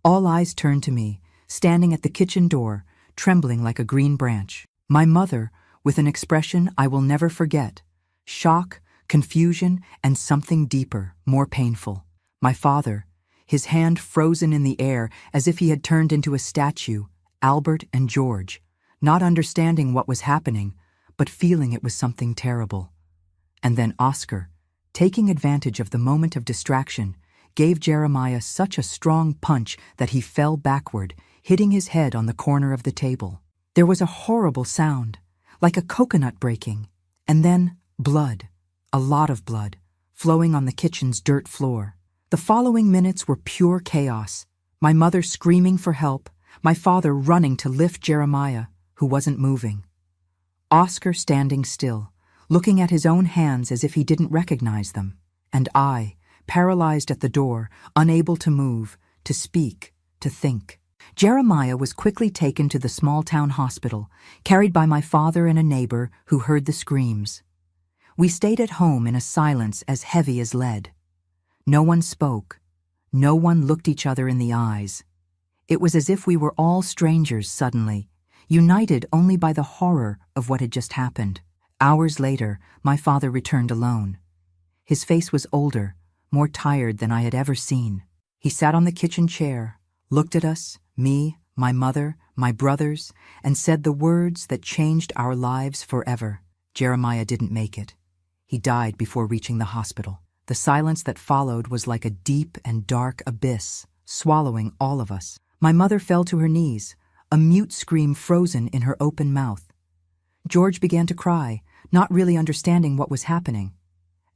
All eyes turned to me, standing at the kitchen door, trembling like a green branch. My mother, with an expression I will never forget, shock, confusion, and something deeper, more painful. My father, his hand frozen in the air as if he had turned into a statue, Albert and George, not understanding what was happening, but feeling it was something terrible. And then Oscar, taking advantage of the moment of distraction, gave Jeremiah such a strong punch that he fell backward, hitting his head on the corner of the table. There was a horrible sound, like a coconut breaking, and then blood, a lot of blood, flowing on the kitchen's dirt floor. The following minutes were pure chaos, my mother screaming for help, my father running to lift Jeremiah, who wasn't moving. Oscar standing still, looking at his own hands as if he didn't recognize them, and I, paralyzed at the door, unable to move, to speak, to think. Jeremiah was quickly taken to the small-town hospital, carried by my father and a neighbor who heard the screams. We stayed at home in a silence as heavy as lead. No one spoke. No one looked each other in the eyes. It was as if we were all strangers suddenly, united only by the horror of what had just happened. Hours later, my father returned alone. His face was older, more tired than I had ever seen. He sat on the kitchen chair, looked at us, me, my mother, my brothers, and said the words that changed our lives forever. Jeremiah didn't make it. He died before reaching the hospital. The silence that followed was like a deep and dark abyss, swallowing all of us. My mother fell to her knees, a mute scream frozen in her open mouth. George began to cry, not really understanding what was happening.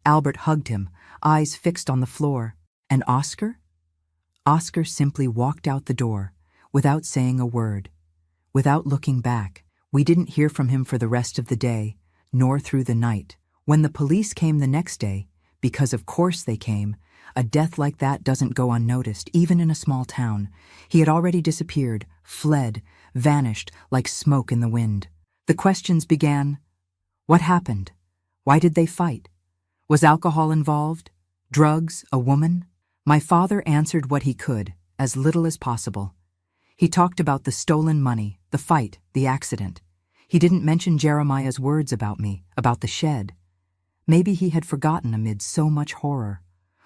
Albert hugged him, eyes fixed on the floor. And Oscar? Oscar simply walked out the door, without saying a word, without looking back. We didn't hear from him for the rest of the day, nor through the night. When the police came the next day, because of course they came, a death like that doesn't go unnoticed, even in a small town. He had already disappeared, fled, vanished like smoke in the wind. The questions began. What happened? Why did they fight? Was alcohol involved? Drugs? A woman? My father answered what he could, as little as possible. He talked about the stolen money, the fight, the accident. He didn't mention Jeremiah's words about me, about the shed. Maybe he had forgotten amid so much horror.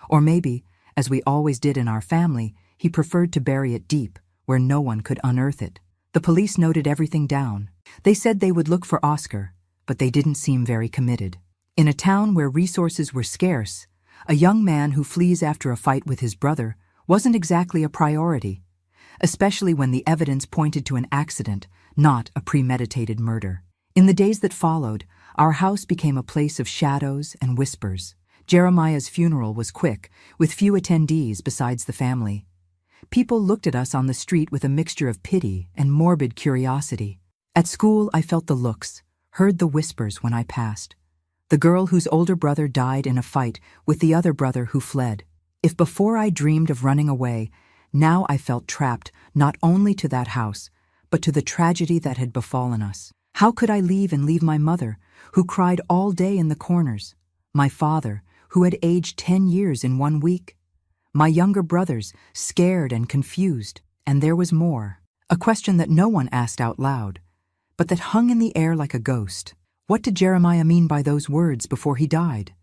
Or maybe, as we always did in our family, he preferred to bury it deep, where no one could unearth it. The police noted everything down, They said they would look for Oscar, but they didn't seem very committed. In a town where resources were scarce, a young man who flees after a fight with his brother wasn't exactly a priority, especially when the evidence pointed to an accident, not a premeditated murder. In the days that followed, our house became a place of shadows and whispers. Jeremiah's funeral was quick, with few attendees besides the family. People looked at us on the street with a mixture of pity and morbid curiosity. At school, I felt the looks, heard the whispers when I passed. The girl whose older brother died in a fight with the other brother who fled. If before I dreamed of running away, now I felt trapped not only to that house, but to the tragedy that had befallen us. How could I leave and leave my mother, who cried all day in the corners? My father, who had aged 10 years in 1 week? My younger brothers, scared and confused. And there was more. A question that no one asked out loud, but that hung in the air like a ghost. What did Jeremiah mean by those words before he died?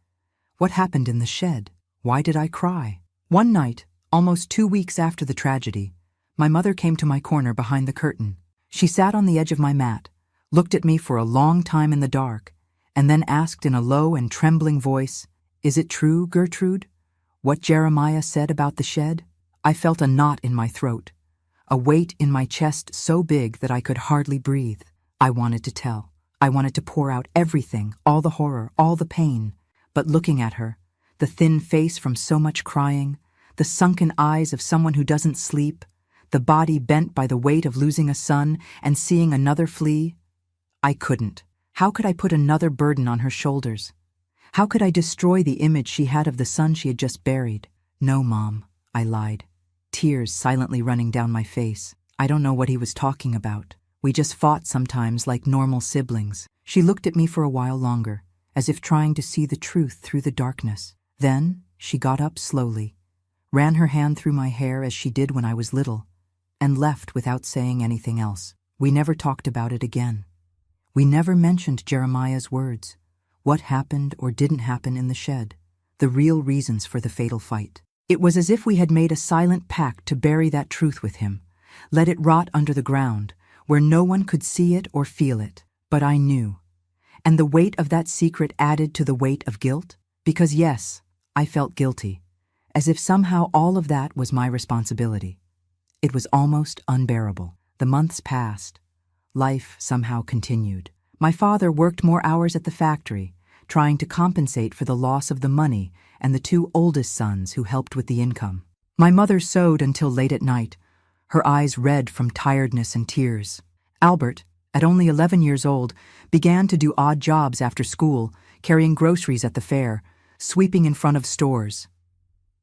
What happened in the shed? Why did I cry? One night, almost 2 weeks after the tragedy, my mother came to my corner behind the curtain. She sat on the edge of my mat, looked at me for a long time in the dark, and then asked in a low and trembling voice, "Is it true, Gertrude, what Jeremiah said about the shed?" I felt a knot in my throat, a weight in my chest so big that I could hardly breathe. I wanted to tell. I wanted to pour out everything, all the horror, all the pain. But looking at her, the thin face from so much crying, the sunken eyes of someone who doesn't sleep, the body bent by the weight of losing a son and seeing another flee, I couldn't. How could I put another burden on her shoulders? How could I destroy the image she had of the son she had just buried? "No, Mom," I lied, tears silently running down my face. "I don't know what he was talking about. We just fought sometimes like normal siblings." She looked at me for a while longer, as if trying to see the truth through the darkness. Then she got up slowly, ran her hand through my hair as she did when I was little, and left without saying anything else. We never talked about it again. We never mentioned Jeremiah's words, what happened or didn't happen in the shed, the real reasons for the fatal fight. It was as if we had made a silent pact to bury that truth with him, let it rot under the ground, where no one could see it or feel it. But I knew. And the weight of that secret added to the weight of guilt, because yes, I felt guilty, as if somehow all of that was my responsibility. It was almost unbearable. The months passed. Life somehow continued. My father worked more hours at the factory, trying to compensate for the loss of the money and the 2 oldest sons who helped with the income. My mother sewed until late at night, her eyes red from tiredness and tears. Albert, at only 11 years old, began to do odd jobs after school, carrying groceries at the fair, sweeping in front of stores.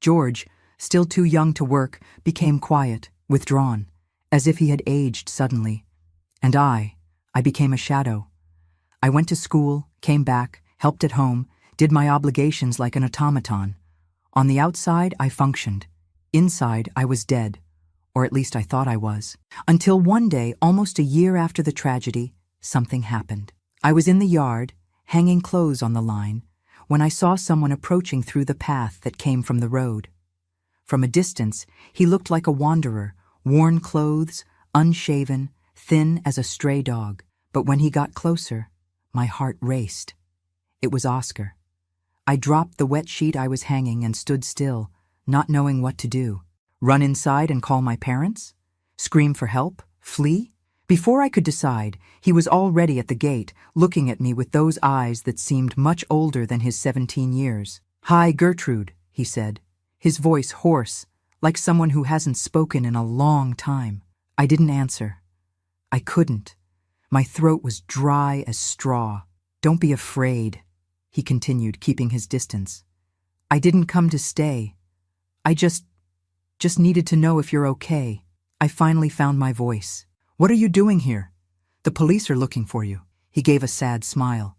George, still too young to work, became quiet, withdrawn, as if he had aged suddenly. And I became a shadow. I went to school, came back, helped at home, did my obligations like an automaton. On the outside, I functioned. Inside, I was dead. Or at least I thought I was. Until one day, almost a year after the tragedy, something happened. I was in the yard, hanging clothes on the line, when I saw someone approaching through the path that came from the road. From a distance, he looked like a wanderer, worn clothes, unshaven, thin as a stray dog. But when he got closer, my heart raced. It was Oscar. I dropped the wet sheet I was hanging and stood still, not knowing what to do. Run inside and call my parents? Scream for help? Flee? Before I could decide, he was already at the gate, looking at me with those eyes that seemed much older than his 17 years. "Hi, Gertrude," he said, his voice hoarse, like someone who hasn't spoken in a long time. I didn't answer. I couldn't. My throat was dry as straw. "Don't be afraid," he continued, keeping his distance. "I didn't come to stay. I just needed to know if you're okay." I finally found my voice. "What are you doing here? The police are looking for you." He gave a sad smile.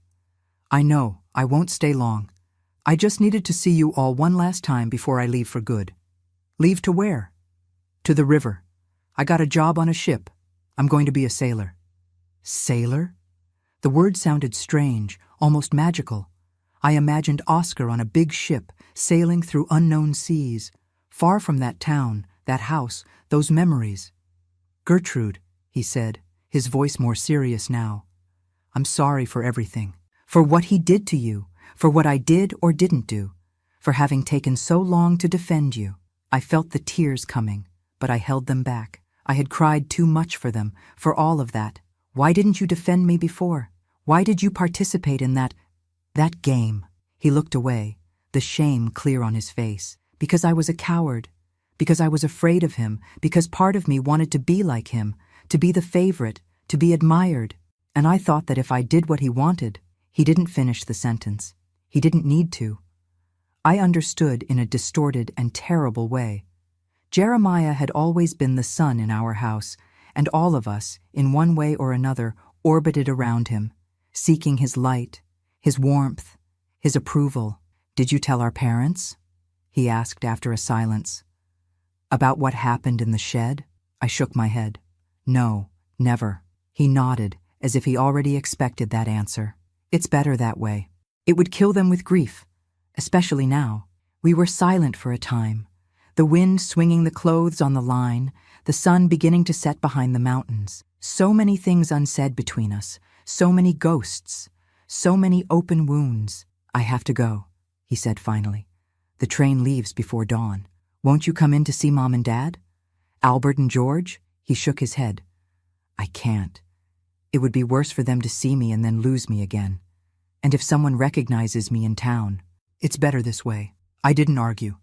"I know, I won't stay long. I just needed to see you all one last time before I leave for good." "Leave to where?" "To the river. I got a job on a ship. I'm going to be a sailor." "Sailor?" The word sounded strange, almost magical. I imagined Oscar on a big ship, sailing through unknown seas, far from that town, that house, those memories. "Gertrude," he said, his voice more serious now. I'm sorry for everything. For what he did to you, for what I did or didn't do, for having taken so long to defend you. I felt the tears coming, but I held them back. I had cried too much for them, for all of that. Why didn't you defend me before? Why did you participate in that game? He looked away, the shame clear on his face. Because I was a coward. Because I was afraid of him. Because part of me wanted to be like him, to be the favorite, to be admired. And I thought that if I did what he wanted. He didn't finish the sentence. He didn't need to. I understood in a distorted and terrible way. Jeremiah had always been the sun in our house, and all of us, in one way or another, orbited around him, seeking his light, his warmth, his approval. Did you tell our parents? He asked after a silence. About what happened in the shed? I shook my head. No, never. He nodded, as if he already expected that answer. It's better that way. It would kill them with grief, especially now. We were silent for a time, the wind swinging the clothes on the line, the sun beginning to set behind the mountains. So many things unsaid between us, so many ghosts, so many open wounds. I have to go, he said finally. The train leaves before dawn. Won't you come in to see Mom and Dad? Albert and George? He shook his head. I can't. It would be worse for them to see me and then lose me again. And if someone recognizes me in town, it's better this way. I didn't argue.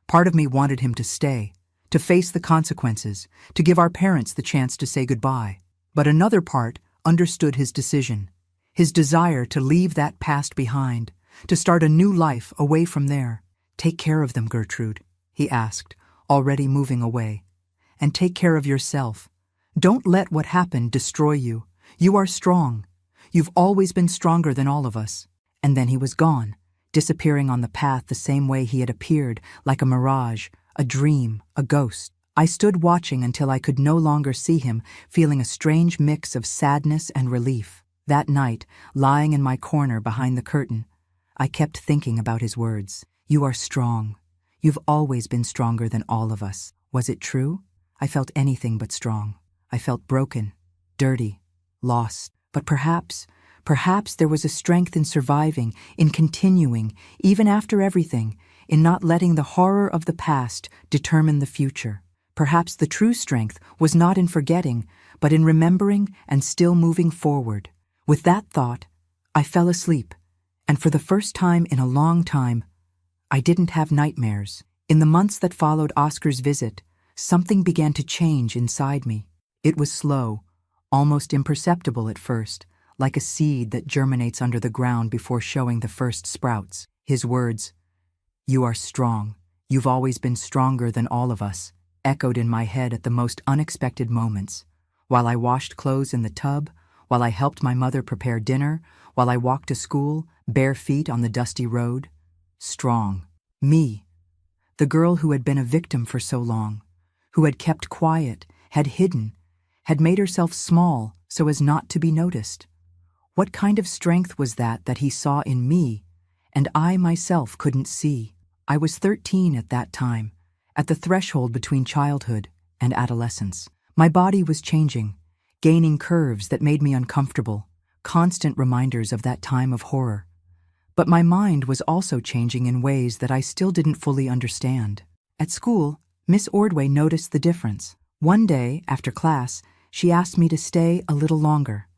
Part of me wanted him to stay, to face the consequences, to give our parents the chance to say goodbye. But another part understood his decision, his desire to leave that past behind, to start a new life away from there. Take care of them, Gertrude, he asked, already moving away. And take care of yourself. Don't let what happened destroy you. You are strong. You've always been stronger than all of us. And then he was gone, disappearing on the path the same way he had appeared, like a mirage, a dream, a ghost. I stood watching until I could no longer see him, feeling a strange mix of sadness and relief. That night, lying in my corner behind the curtain, I kept thinking about his words. You are strong. You've always been stronger than all of us. Was it true? I felt anything but strong. I felt broken, dirty, lost. But perhaps there was a strength in surviving, in continuing, even after everything, in not letting the horror of the past determine the future. Perhaps the true strength was not in forgetting, but in remembering and still moving forward. With that thought, I fell asleep, and for the first time in a long time, I didn't have nightmares. In the months that followed Oscar's visit, something began to change inside me. It was slow, almost imperceptible at first, like a seed that germinates under the ground before showing the first sprouts. His words, "You are strong. You've always been stronger than all of us," echoed in my head at the most unexpected moments. While I washed clothes in the tub, while I helped my mother prepare dinner, while I walked to school, bare feet on the dusty road. Strong. Me. The girl who had been a victim for so long, who had kept quiet, had hidden, had made herself small so as not to be noticed. What kind of strength was that he saw in me, and I myself couldn't see? I was 13 at that time, at the threshold between childhood and adolescence. My body was changing, gaining curves that made me uncomfortable, constant reminders of that time of horror. But my mind was also changing in ways that I still didn't fully understand. At school, Miss Ordway noticed the difference. One day, after class, she asked me to stay a little longer.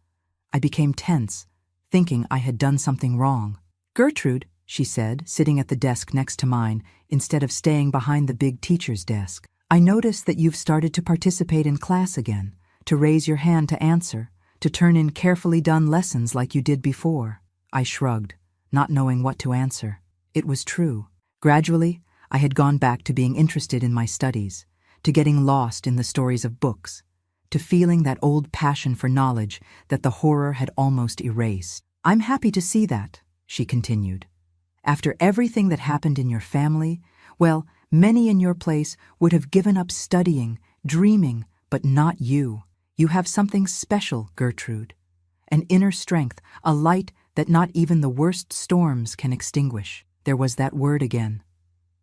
I became tense, thinking I had done something wrong. "Gertrude," she said, sitting at the desk next to mine, instead of staying behind the big teacher's desk, "I noticed that you've started to participate in class again, to raise your hand to answer, to turn in carefully done lessons like you did before." I shrugged, not knowing what to answer. It was true. Gradually, I had gone back to being interested in my studies, to getting lost in the stories of books, to feeling that old passion for knowledge that the horror had almost erased. "I'm happy to see that," she continued. "After everything that happened in your family, well, many in your place would have given up studying, dreaming, but not you. You have something special, Gertrude. An inner strength, a light that not even the worst storms can extinguish." There was that word again.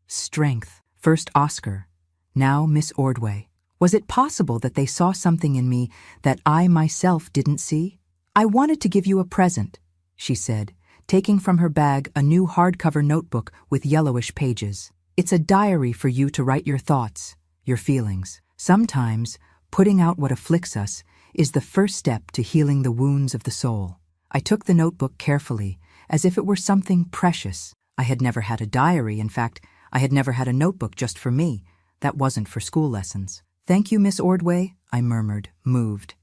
Strength. First Oscar, now Miss Ordway. Was it possible that they saw something in me that I myself didn't see? "I wanted to give you a present," she said, taking from her bag a new hardcover notebook with yellowish pages. "It's a diary for you to write your thoughts, your feelings. Sometimes, putting out what afflicts us is the first step to healing the wounds of the soul." I took the notebook carefully, as if it were something precious. I had never had a diary. In fact, I had never had a notebook just for me. That wasn't for school lessons. "Thank you, Miss Ordway," I murmured, moved.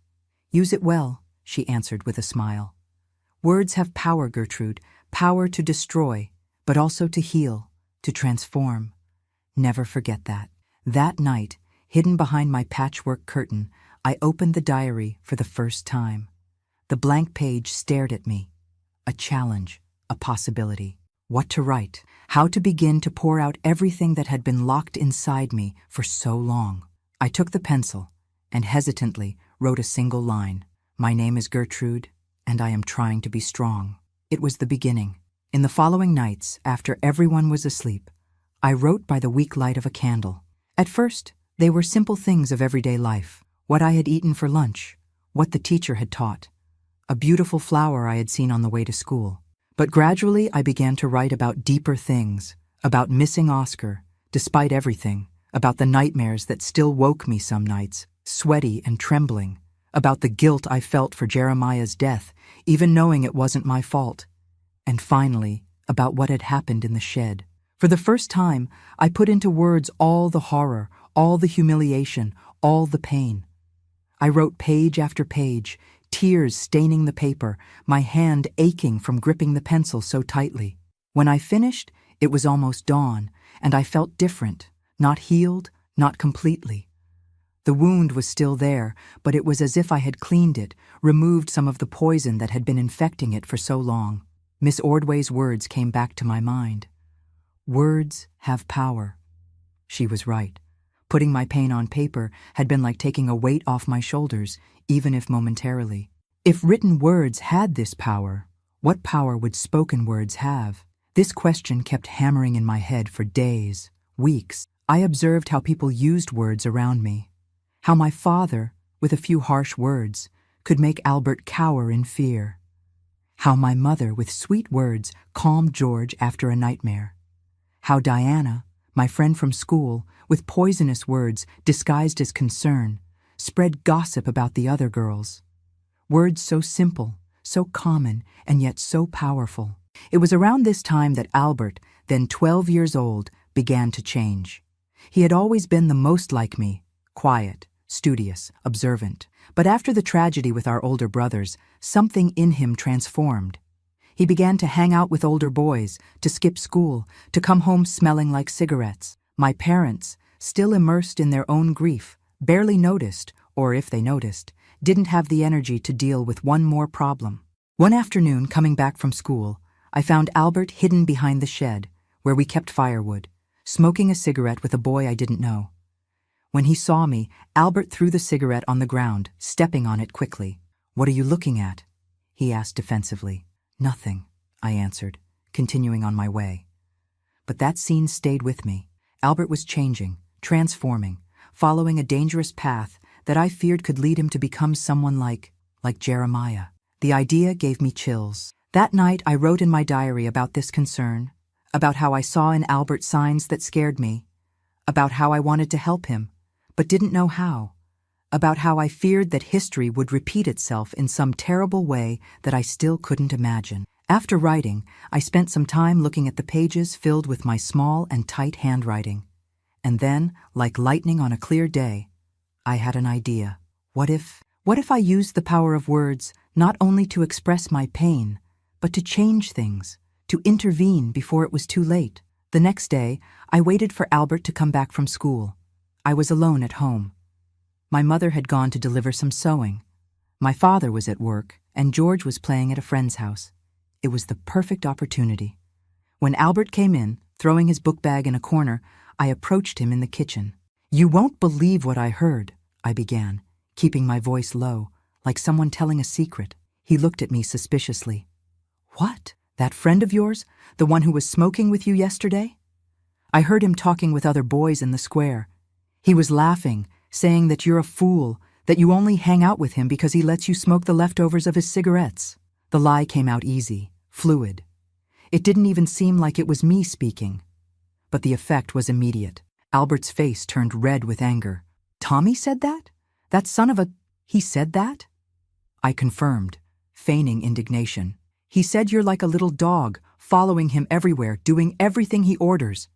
"Use it well," she answered with a smile. "Words have power, Gertrude, power to destroy, but also to heal, to transform. Never forget that." That night, hidden behind my patchwork curtain, I opened the diary for the first time. The blank page stared at me. A challenge, a possibility. What to write, how to begin to pour out everything that had been locked inside me for so long. I took the pencil and hesitantly wrote a single line. "My name is Gertrude, and I am trying to be strong." It was the beginning. In the following nights, after everyone was asleep, I wrote by the weak light of a candle. At first, they were simple things of everyday life. What I had eaten for lunch, what the teacher had taught, a beautiful flower I had seen on the way to school. But gradually I began to write about deeper things, about missing Oscar, despite everything, about the nightmares that still woke me some nights, sweaty and trembling, about the guilt I felt for Jeremiah's death, even knowing it wasn't my fault, and finally, about what had happened in the shed. For the first time, I put into words all the horror, all the humiliation, all the pain. I wrote page after page, tears staining the paper, my hand aching from gripping the pencil so tightly. When I finished, it was almost dawn, and I felt different, not healed, not completely. The wound was still there, but it was as if I had cleaned it, removed some of the poison that had been infecting it for so long. Miss Ordway's words came back to my mind. Words have power. She was right. Putting my pain on paper had been like taking a weight off my shoulders, even if momentarily. If written words had this power, what power would spoken words have? This question kept hammering in my head for days, weeks. I observed how people used words around me. How my father, with a few harsh words, could make Albert cower in fear. How my mother, with sweet words, calmed George after a nightmare. How Diana, my friend from school, with poisonous words disguised as concern, spread gossip about the other girls. Words so simple, so common, and yet so powerful. It was around this time that Albert, then 12 years old, began to change. He had always been the most like me, quiet, studious, observant. But after the tragedy with our older brothers, something in him transformed. He began to hang out with older boys, to skip school, to come home smelling like cigarettes. My parents, still immersed in their own grief, barely noticed, or if they noticed, didn't have the energy to deal with one more problem. One afternoon, coming back from school, I found Albert hidden behind the shed, where we kept firewood, smoking a cigarette with a boy I didn't know. When he saw me, Albert threw the cigarette on the ground, stepping on it quickly. "What are you looking at?" he asked defensively. "Nothing," I answered, continuing on my way. But that scene stayed with me. Albert was changing, transforming, following a dangerous path that I feared could lead him to become someone like Jeremiah. The idea gave me chills. That night I wrote in my diary about this concern, about how I saw in Albert signs that scared me, about how I wanted to help him, but didn't know how, about how I feared that history would repeat itself in some terrible way that I still couldn't imagine. After writing, I spent some time looking at the pages filled with my small and tight handwriting. And then, like lightning on a clear day, I had an idea. What if I used the power of words not only to express my pain, but to change things, to intervene before it was too late? The next day, I waited for Albert to come back from school. I was alone at home. My mother had gone to deliver some sewing. My father was at work, and George was playing at a friend's house. It was the perfect opportunity. When Albert came in, throwing his book bag in a corner, I approached him in the kitchen. "You won't believe what I heard," I began, keeping my voice low, like someone telling a secret. He looked at me suspiciously. "What? That friend of yours? The one who was smoking with you yesterday?" I heard him talking with other boys in the square. He was laughing, saying that you're a fool, that you only hang out with him because he lets you smoke the leftovers of his cigarettes. The lie came out easy, fluid. It didn't even seem like it was me speaking. But the effect was immediate. Albert's face turned red with anger. Tommy said that? That son of a... He said that? I confirmed, feigning indignation. He said you're like a little dog, following him everywhere, doing everything he orders.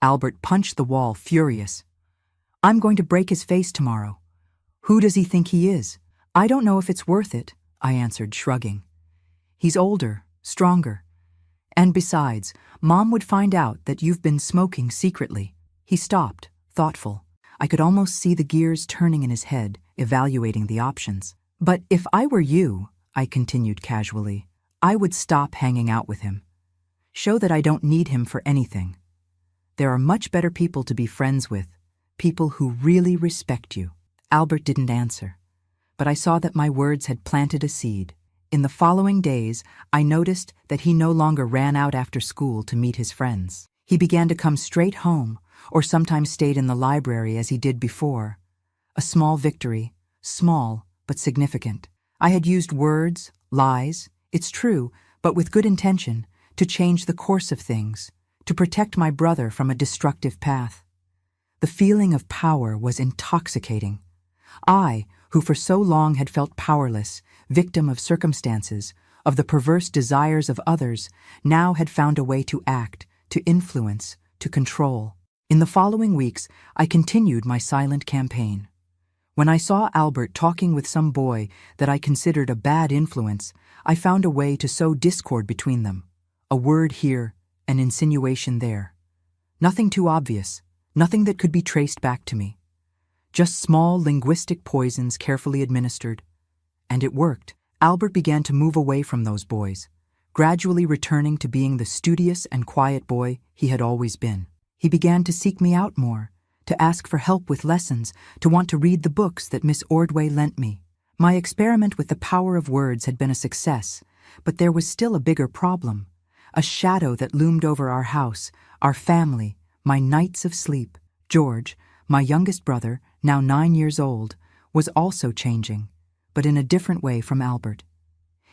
Albert punched the wall, furious. I'm going to break his face tomorrow. Who does he think he is? I don't know if it's worth it, I answered, shrugging. He's older, stronger. And besides, Mom would find out that you've been smoking secretly. He stopped, thoughtful. I could almost see the gears turning in his head, evaluating the options. But if I were you, I continued casually, I would stop hanging out with him. Show that I don't need him for anything. There are much better people to be friends with, people who really respect you. Albert didn't answer, but I saw that my words had planted a seed. In the following days, I noticed that he no longer ran out after school to meet his friends. He began to come straight home, or sometimes stayed in the library as he did before. A small victory, small but significant. I had used words, lies, it's true, but with good intention, to change the course of things, to protect my brother from a destructive path. The feeling of power was intoxicating. I, who for so long had felt powerless, victim of circumstances, of the perverse desires of others, now had found a way to act, to influence, to control. In the following weeks, I continued my silent campaign. When I saw Albert talking with some boy that I considered a bad influence, I found a way to sow discord between them. A word here, an insinuation there. Nothing too obvious, nothing that could be traced back to me. Just small linguistic poisons carefully administered. And it worked. Albert began to move away from those boys, gradually returning to being the studious and quiet boy he had always been. He began to seek me out more, to ask for help with lessons, to want to read the books that Miss Ordway lent me. My experiment with the power of words had been a success, but there was still a bigger problem, a shadow that loomed over our house, our family, my nights of sleep. George, my youngest brother, now 9 years old, was also changing, but in a different way from Albert.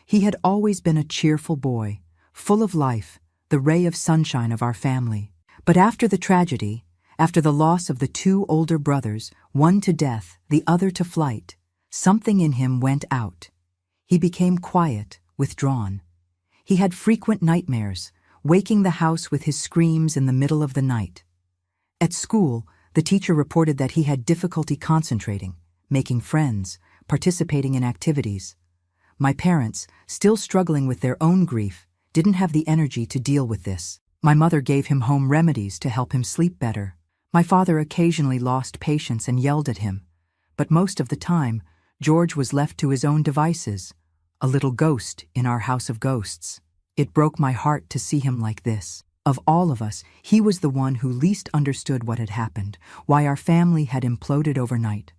He had always been a cheerful boy, full of life, the ray of sunshine of our family. But after the tragedy, after the loss of the 2 older brothers, one to death, the other to flight, something in him went out. He became quiet, withdrawn. He had frequent nightmares, waking the house with his screams in the middle of the night. At school, the teacher reported that he had difficulty concentrating, making friends, participating in activities. My parents, still struggling with their own grief, didn't have the energy to deal with this. My mother gave him home remedies to help him sleep better. My father occasionally lost patience and yelled at him, but most of the time, George was left to his own devices, a little ghost in our house of ghosts. It broke my heart to see him like this. Of all of us, he was the one who least understood what had happened, why our family had imploded overnight.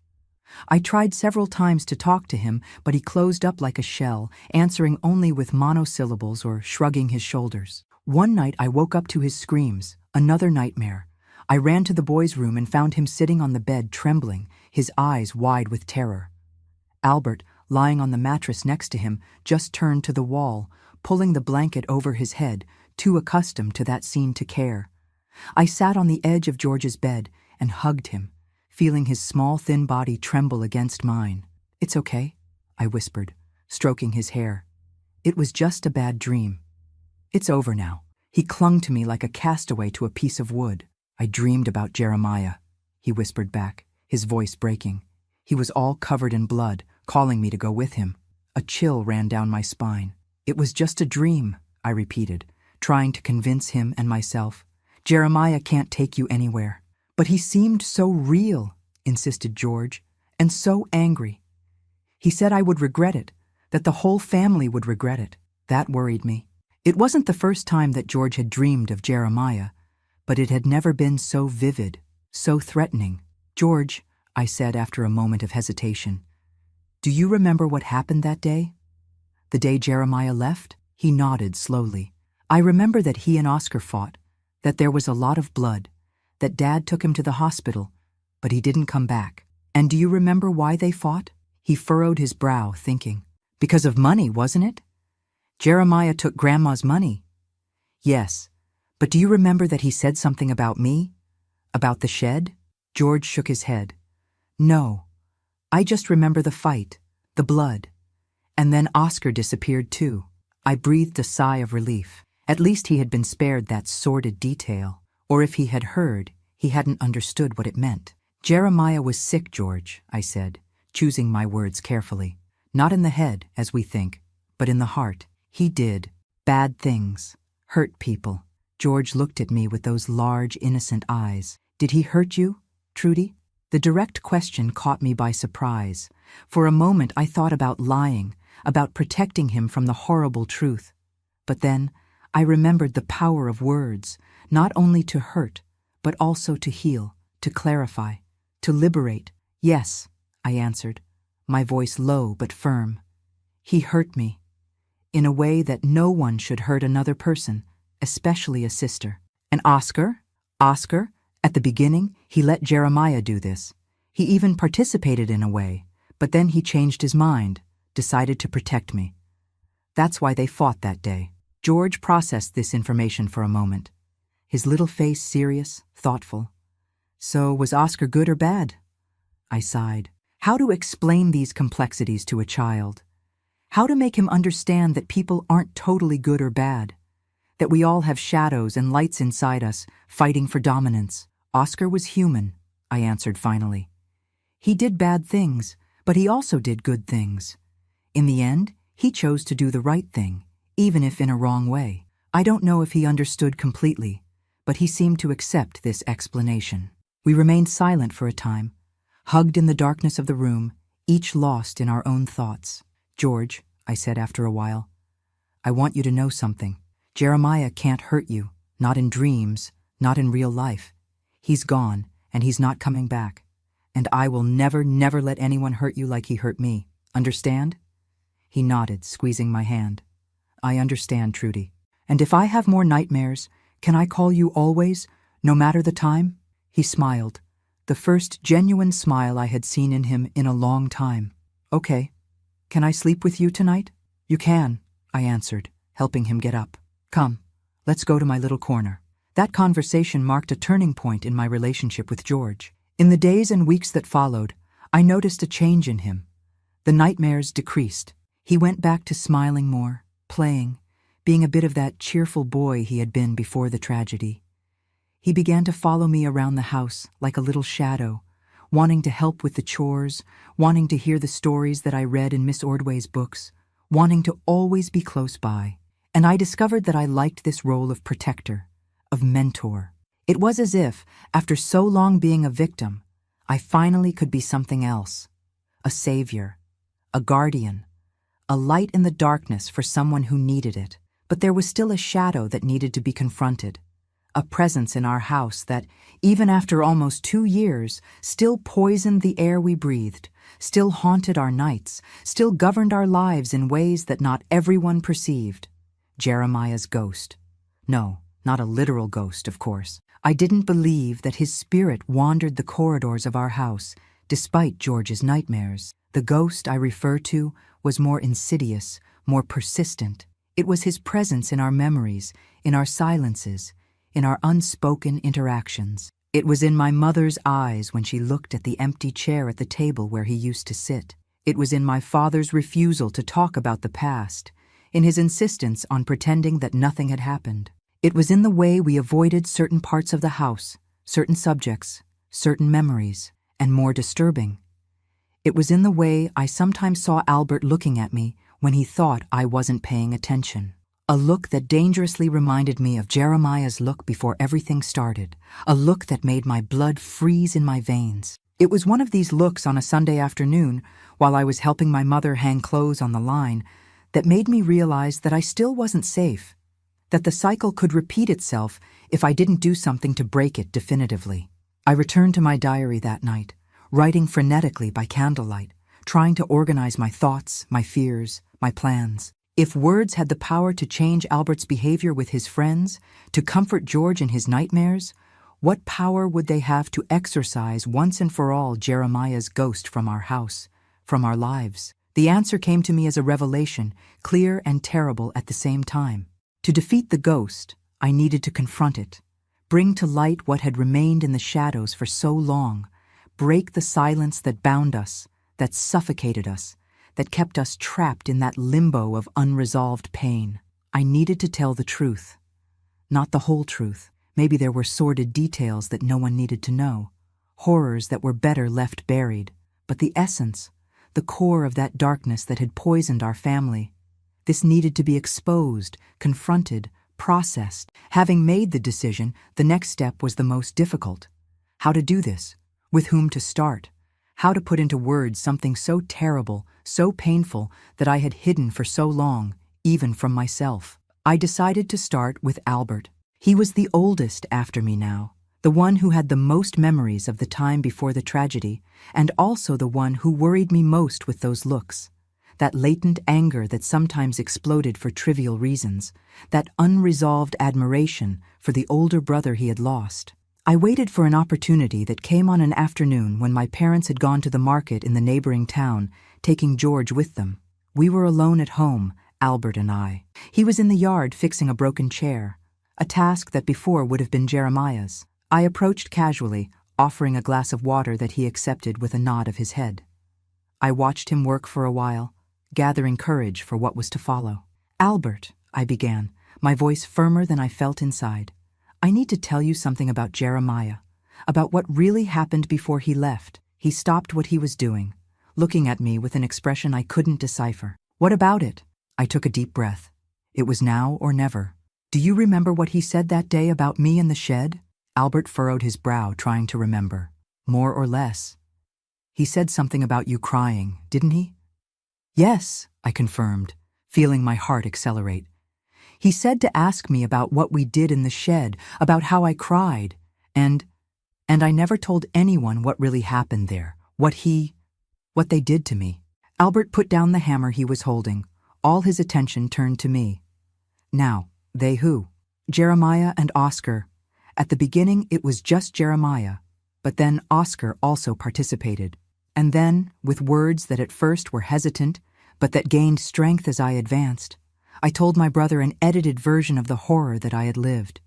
I tried several times to talk to him, but he closed up like a shell, answering only with monosyllables or shrugging his shoulders. One night I woke up to his screams, another nightmare. I ran to the boy's room and found him sitting on the bed trembling, his eyes wide with terror. Albert, lying on the mattress next to him, just turned to the wall, pulling the blanket over his head, too accustomed to that scene to care. I sat on the edge of George's bed and hugged him, feeling his small thin body tremble against mine. "It's okay," I whispered, stroking his hair. "It was just a bad dream. It's over now." He clung to me like a castaway to a piece of wood. "I dreamed about Jeremiah," he whispered back, his voice breaking. He was all covered in blood, calling me to go with him. A chill ran down my spine. "It was just a dream," I repeated, trying to convince him and myself. "Jeremiah can't take you anywhere." "But he seemed so real," insisted George, "and so angry. He said I would regret it, that the whole family would regret it." That worried me. It wasn't the first time that George had dreamed of Jeremiah, but it had never been so vivid, so threatening. "George," I said after a moment of hesitation, "do you remember what happened that day? The day Jeremiah left?" He nodded slowly. "I remember that he and Oscar fought, that there was a lot of blood, that Dad took him to the hospital, but he didn't come back. And do you remember why they fought? He furrowed his brow, thinking. Because of money, wasn't it? Jeremiah took Grandma's money. Yes, but do you remember that he said something about me? About the shed? George shook his head. No, I just remember the fight, the blood. And then Oscar disappeared too. I breathed a sigh of relief. At least he had been spared that sordid detail. Or if he had heard, he hadn't understood what it meant. Jeremiah was sick, George, I said, choosing my words carefully. Not in the head, as we think, but in the heart. He did bad things, hurt people. George looked at me with those large, innocent eyes. Did he hurt you, Trudy? The direct question caught me by surprise. For a moment I thought about lying, about protecting him from the horrible truth. But then I remembered the power of words, not only to hurt, but also to heal, to clarify, to liberate. Yes, I answered, my voice low but firm. He hurt me, in a way that no one should hurt another person, especially a sister. And Oscar? Oscar? At the beginning, he let Jeremiah do this. He even participated in a way, but then he changed his mind, decided to protect me. That's why they fought that day. George processed this information for a moment, his little face serious, thoughtful. So was Oscar good or bad? I sighed. How to explain these complexities to a child? How to make him understand that people aren't totally good or bad? That we all have shadows and lights inside us, fighting for dominance. Oscar was human, I answered finally. He did bad things, but he also did good things. In the end, he chose to do the right thing, even if in a wrong way. I don't know if he understood completely, but he seemed to accept this explanation. We remained silent for a time, hugged in the darkness of the room, each lost in our own thoughts. George, I said after a while, I want you to know something. Jeremiah can't hurt you, not in dreams, not in real life. He's gone, and he's not coming back. And I will never let anyone hurt you like he hurt me. Understand? He nodded, squeezing my hand. I understand, Trudy. And if I have more nightmares, can I call you always, no matter the time? He smiled, the first genuine smile I had seen in him in a long time. Okay. Can I sleep with you tonight? You can, I answered, helping him get up. Come, let's go to my little corner. That conversation marked a turning point in my relationship with George. In the days and weeks that followed, I noticed a change in him. The nightmares decreased. He went back to smiling more, playing, being a bit of that cheerful boy he had been before the tragedy. He began to follow me around the house like a little shadow, wanting to help with the chores, wanting to hear the stories that I read in Miss Ordway's books, wanting to always be close by. And I discovered that I liked this role of protector, of mentor. It was as if, after so long being a victim, I finally could be something else. A savior, a guardian, a light in the darkness for someone who needed it. But there was still a shadow that needed to be confronted, a presence in our house that, even after almost 2 years, still poisoned the air we breathed, still haunted our nights, still governed our lives in ways that not everyone perceived. Jeremiah's ghost. No, not a literal ghost, of course. I didn't believe that his spirit wandered the corridors of our house, despite George's nightmares. The ghost I refer to was more insidious, more persistent. It was his presence in our memories, in our silences, in our unspoken interactions. It was in my mother's eyes when she looked at the empty chair at the table where he used to sit. It was in my father's refusal to talk about the past, in his insistence on pretending that nothing had happened. It was in the way we avoided certain parts of the house, certain subjects, certain memories, and more disturbing. It was in the way I sometimes saw Albert looking at me when he thought I wasn't paying attention. A look that dangerously reminded me of Jeremiah's look before everything started, a look that made my blood freeze in my veins. It was one of these looks on a Sunday afternoon, while I was helping my mother hang clothes on the line, that made me realize that I still wasn't safe, that the cycle could repeat itself if I didn't do something to break it definitively. I returned to my diary that night, writing frenetically by candlelight, trying to organize my thoughts, my fears, my plans. If words had the power to change Albert's behavior with his friends, to comfort George in his nightmares, What power would they have to exorcise once and for all Jeremiah's ghost from our house, from our lives? The answer came to me as a revelation, clear and terrible at the same time. To defeat the ghost, I needed to confront it, bring to light what had remained in the shadows for so long, break the silence that bound us, that suffocated us, that kept us trapped in that limbo of unresolved pain. I needed to tell the truth. Not the whole truth. Maybe there were sordid details that no one needed to know, horrors that were better left buried, but the essence, the core of that darkness that had poisoned our family, this needed to be exposed, confronted, processed. Having made the decision, the next step was the most difficult. How to do this? With whom to start? How to put into words something so terrible, so painful, that I had hidden for so long, even from myself? I decided to start with Albert. He was the oldest after me now, the one who had the most memories of the time before the tragedy, and also the one who worried me most with those looks. That latent anger that sometimes exploded for trivial reasons, that unresolved admiration for the older brother he had lost. I waited for an opportunity that came on an afternoon when my parents had gone to the market in the neighboring town, taking George with them. We were alone at home, Albert and I. He was in the yard fixing a broken chair, a task that before would have been Jeremiah's. I approached casually, offering a glass of water that he accepted with a nod of his head. I watched him work for a while, gathering courage for what was to follow. "Albert," I began, my voice firmer than I felt inside, "I need to tell you something about Jeremiah, about what really happened before he left." He stopped what he was doing, looking at me with an expression I couldn't decipher. "What about it?" I took a deep breath. It was now or never. "Do you remember what he said that day about me in the shed?" Albert furrowed his brow, trying to remember. "More or less. He said something about you crying, didn't he?" "Yes," I confirmed, feeling my heart accelerate. "He said to ask me about what we did in the shed, about how I cried, and I never told anyone what really happened there, what they did to me." Albert put down the hammer he was holding. All his attention turned to me. "Now, they who?" "Jeremiah and Oscar. At the beginning it was just Jeremiah, but then Oscar also participated. And then, with words that at first were hesitant, but that gained strength as I advanced, I told my brother an edited version of the horror that I had lived.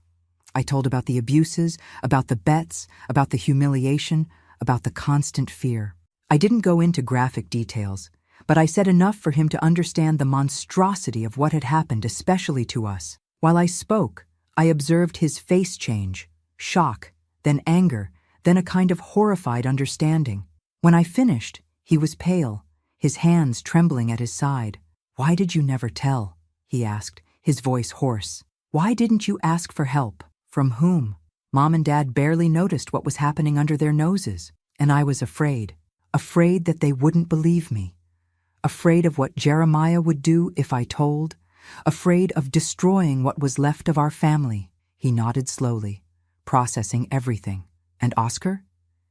I told about the abuses, about the bets, about the humiliation, about the constant fear. I didn't go into graphic details, but I said enough for him to understand the monstrosity of what had happened, especially to us. While I spoke, I observed his face change, shock, then anger, then a kind of horrified understanding. When I finished, he was pale, his hands trembling at his side. "Why did you never tell?" he asked, his voice hoarse. "Why didn't you ask for help? From whom? Mom and Dad barely noticed what was happening under their noses, and I was afraid that they wouldn't believe me. Afraid of what Jeremiah would do if I told, afraid of destroying what was left of our family." He nodded slowly, processing everything. "And Oscar?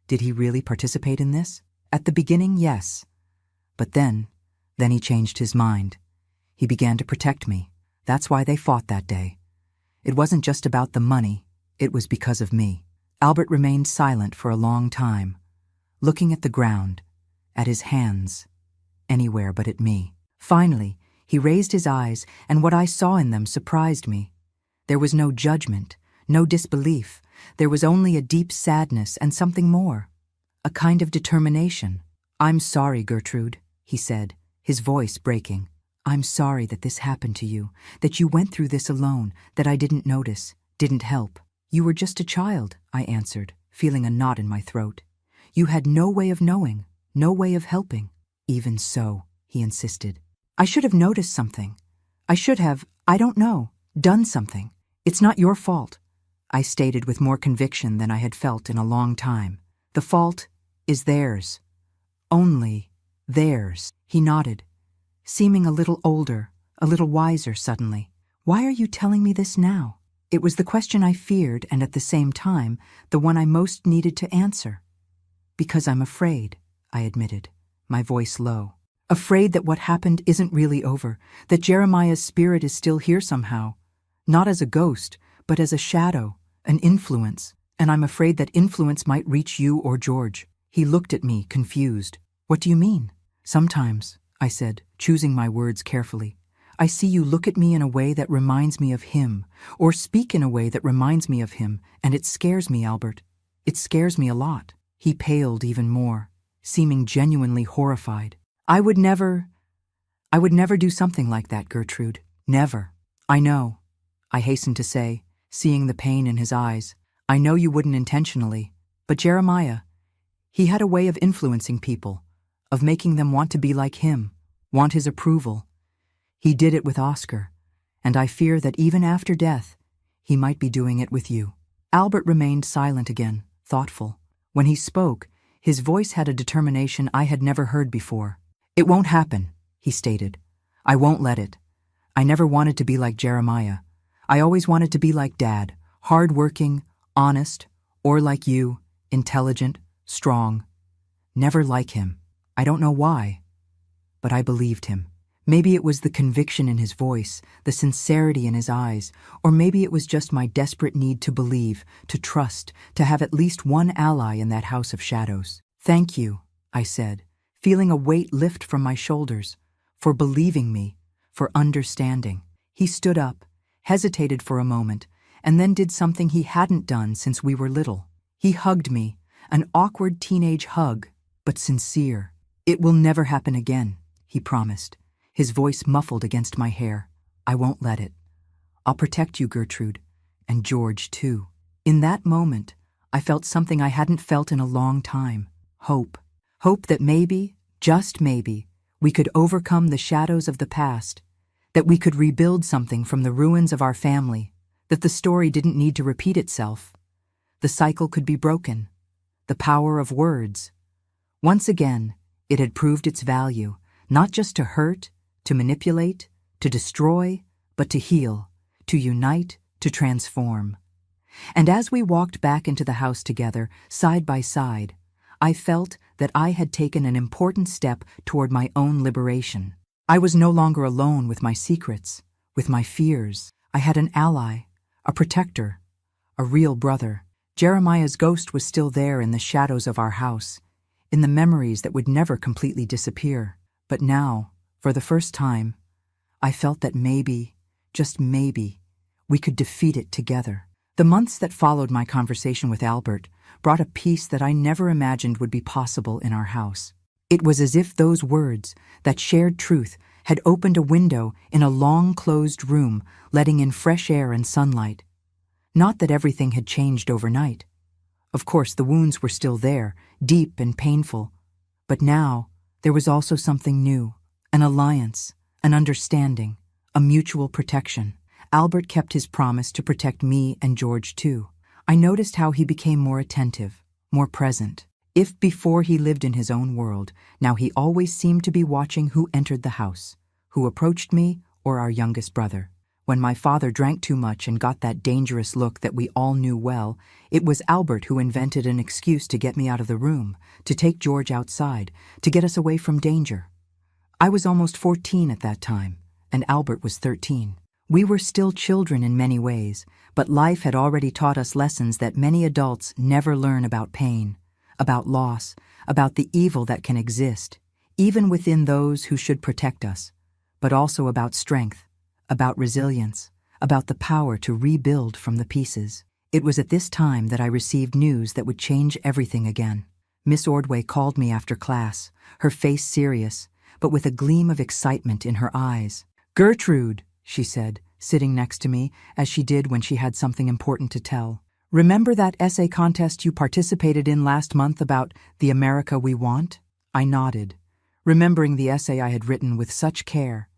Did he really participate in this?" "At the beginning, yes. But then he changed his mind. He began to protect me. That's why they fought that day. It wasn't just about the money, it was because of me." Albert remained silent for a long time, looking at the ground, at his hands, anywhere but at me. Finally, he raised his eyes, and what I saw in them surprised me. There was no judgment, no disbelief. There was only a deep sadness and something more, a kind of determination. "I'm sorry, Gertrude," he said, his voice breaking. "I'm sorry that this happened to you, that you went through this alone, that I didn't notice, didn't help." "You were just a child," I answered, feeling a knot in my throat. "You had no way of knowing, no way of helping." "Even so," he insisted. "I should have noticed something. I should have, I don't know, done something. It's not your fault," I stated with more conviction than I had felt in a long time. "The fault is theirs. Only theirs." He nodded, seeming a little older, a little wiser suddenly. "Why are you telling me this now?" It was the question I feared, and at the same time, the one I most needed to answer. "Because I'm afraid," I admitted, my voice low. "Afraid that what happened isn't really over, that Jeremiah's spirit is still here somehow. Not as a ghost, but as a shadow, an influence, And I'm afraid that influence might reach you or George. He looked at me, confused. What do you mean? Sometimes, I said, choosing my words carefully, I see you look at me in a way that reminds me of him, or speak in a way that reminds me of him, and it scares me, Albert. It scares me a lot. He paled even more, seeming genuinely horrified. I would never do something like that, Gertrude. Never. I know, I hastened to say, seeing the pain in his eyes. I know you wouldn't intentionally, but Jeremiah, he had a way of influencing people, of making them want to be like him, want his approval. He did it with Oscar, and I fear that even after death, he might be doing it with you. Albert remained silent again, thoughtful. When he spoke, his voice had a determination I had never heard before. It won't happen, he stated. I won't let it. I never wanted to be like Jeremiah. I always wanted to be like Dad, hard-working, honest, or like you, intelligent, strong. Never like him. I don't know why, but I believed him. Maybe it was the conviction in his voice, the sincerity in his eyes, or maybe it was just my desperate need to believe, to trust, to have at least one ally in that house of shadows. Thank you, I said, feeling a weight lift from my shoulders, for believing me, for understanding. He stood up, hesitated for a moment, and then did something he hadn't done since we were little. He hugged me, an awkward teenage hug, but sincere. It will never happen again, he promised, his voice muffled against my hair. I won't let it. I'll protect you, Gertrude, and George, too. In that moment, I felt something I hadn't felt in a long time. Hope. Hope that maybe, just maybe, we could overcome the shadows of the past, that we could rebuild something from the ruins of our family, that the story didn't need to repeat itself. The cycle could be broken. The power of words. Once again, it had proved its value, not just to hurt, to manipulate, to destroy, but to heal, to unite, to transform. And as we walked back into the house together, side by side, I felt that I had taken an important step toward my own liberation. I was no longer alone with my secrets, with my fears. I had an ally, a protector, a real brother. Jeremiah's ghost was still there in the shadows of our house, in the memories that would never completely disappear. But now, for the first time, I felt that maybe, just maybe, we could defeat it together. The months that followed my conversation with Albert brought a peace that I never imagined would be possible in our house. It was as if those words, that shared truth, had opened a window in a long-closed room, letting in fresh air and sunlight. Not that everything had changed overnight. Of course, the wounds were still there, deep and painful. But now, there was also something new, an alliance, an understanding, a mutual protection. Albert kept his promise to protect me and George too. I noticed how he became more attentive, more present. If before he lived in his own world, now he always seemed to be watching who entered the house, who approached me or our youngest brother. When my father drank too much and got that dangerous look that we all knew well, it was Albert who invented an excuse to get me out of the room, to take George outside, to get us away from danger. I was almost 14 at that time, and Albert was 13. We were still children in many ways, but life had already taught us lessons that many adults never learn about pain, about loss, about the evil that can exist, even within those who should protect us, but also about strength, about resilience, about the power to rebuild from the pieces. It was at this time that I received news that would change everything again. Miss Ordway called me after class, her face serious, but with a gleam of excitement in her eyes. "Gertrude," she said, sitting next to me, as she did when she had something important to tell. "Remember that essay contest you participated in last month about the America we want?" I nodded, remembering the essay I had written with such care,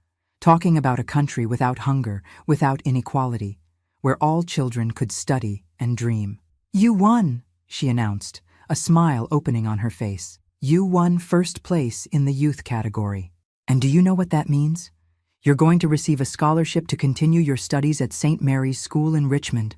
talking about a country without hunger, without inequality, where all children could study and dream. "You won," she announced, a smile opening on her face. "You won first place in the youth category. And do you know what that means? You're going to receive a scholarship to continue your studies at St. Mary's School in Richmond,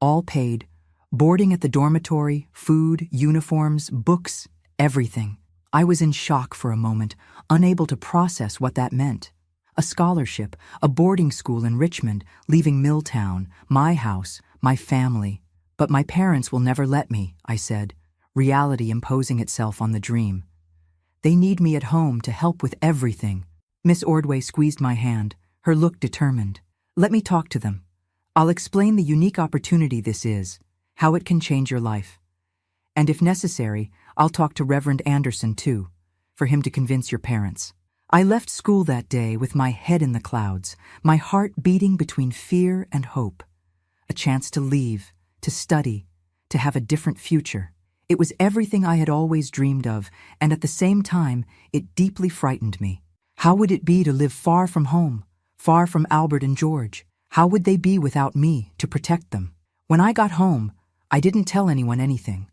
all paid, boarding at the dormitory, food, uniforms, books, everything." I was in shock for a moment, unable to process what that meant. A scholarship, a boarding school in Richmond, leaving Milltown, my house, my family. But my parents will never let me, I said, reality imposing itself on the dream. They need me at home to help with everything. Miss Ordway squeezed my hand, her look determined. Let me talk to them. I'll explain the unique opportunity this is, how it can change your life. And if necessary, I'll talk to Reverend Anderson too, for him to convince your parents. I left school that day with my head in the clouds, my heart beating between fear and hope. A chance to leave, to study, to have a different future. It was everything I had always dreamed of, and at the same time, it deeply frightened me. How would it be to live far from home, far from Albert and George? How would they be without me to protect them? When I got home, I didn't tell anyone anything.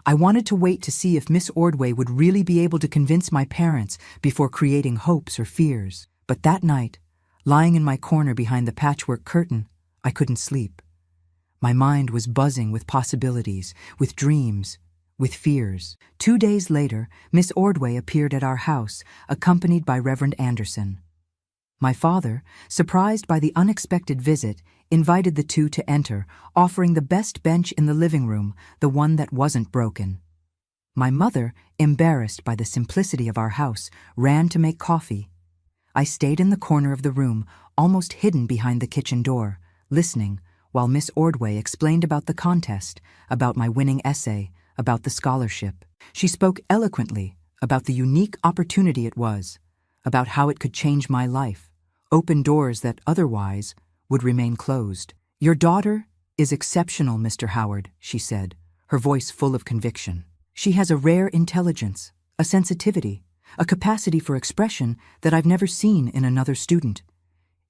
I wanted to wait to see if Miss Ordway would really be able to convince my parents before creating hopes or fears. But that night, lying in my corner behind the patchwork curtain, I couldn't sleep. My mind was buzzing with possibilities, with dreams, with fears. 2 days later, Miss Ordway appeared at our house, accompanied by Reverend Anderson. My father, surprised by the unexpected visit, invited the two to enter, offering the best bench in the living room, the one that wasn't broken. My mother, embarrassed by the simplicity of our house, ran to make coffee. I stayed in the corner of the room, almost hidden behind the kitchen door, listening, while Miss Ordway explained about the contest, about my winning essay, about the scholarship. She spoke eloquently about the unique opportunity it was, about how it could change my life, open doors that otherwise would remain closed. Your daughter is exceptional, Mr. Howard, she said, her voice full of conviction. She has a rare intelligence, a sensitivity, a capacity for expression that I've never seen in another student.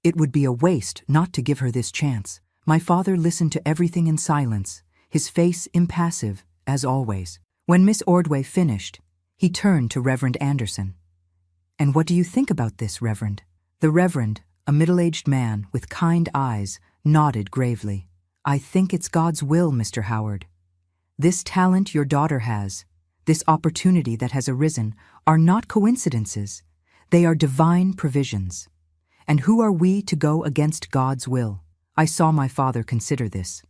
It would be a waste not to give her this chance. My father listened to everything in silence, his face impassive, as always. When Miss Ordway finished, he turned to Reverend Anderson. And what do you think about this, Reverend? The Reverend, a middle-aged man with kind eyes, nodded gravely. I think it's God's will, Mr. Howard. This talent your daughter has, this opportunity that has arisen, are not coincidences. They are divine provisions. And who are we to go against God's will? I saw my father consider this,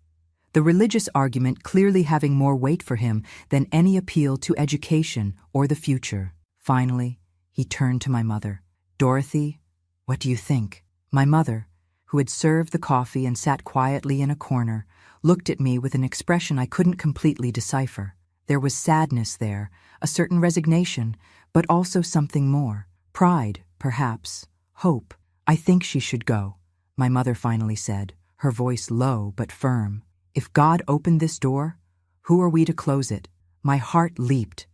the religious argument clearly having more weight for him than any appeal to education or the future. Finally, he turned to my mother. Dorothy, what do you think? My mother, who had served the coffee and sat quietly in a corner, looked at me with an expression I couldn't completely decipher. There was sadness there, a certain resignation, but also something more. Pride, perhaps. Hope. I think she should go, my mother finally said, her voice low but firm. If God opened this door, who are we to close it? My heart leaped.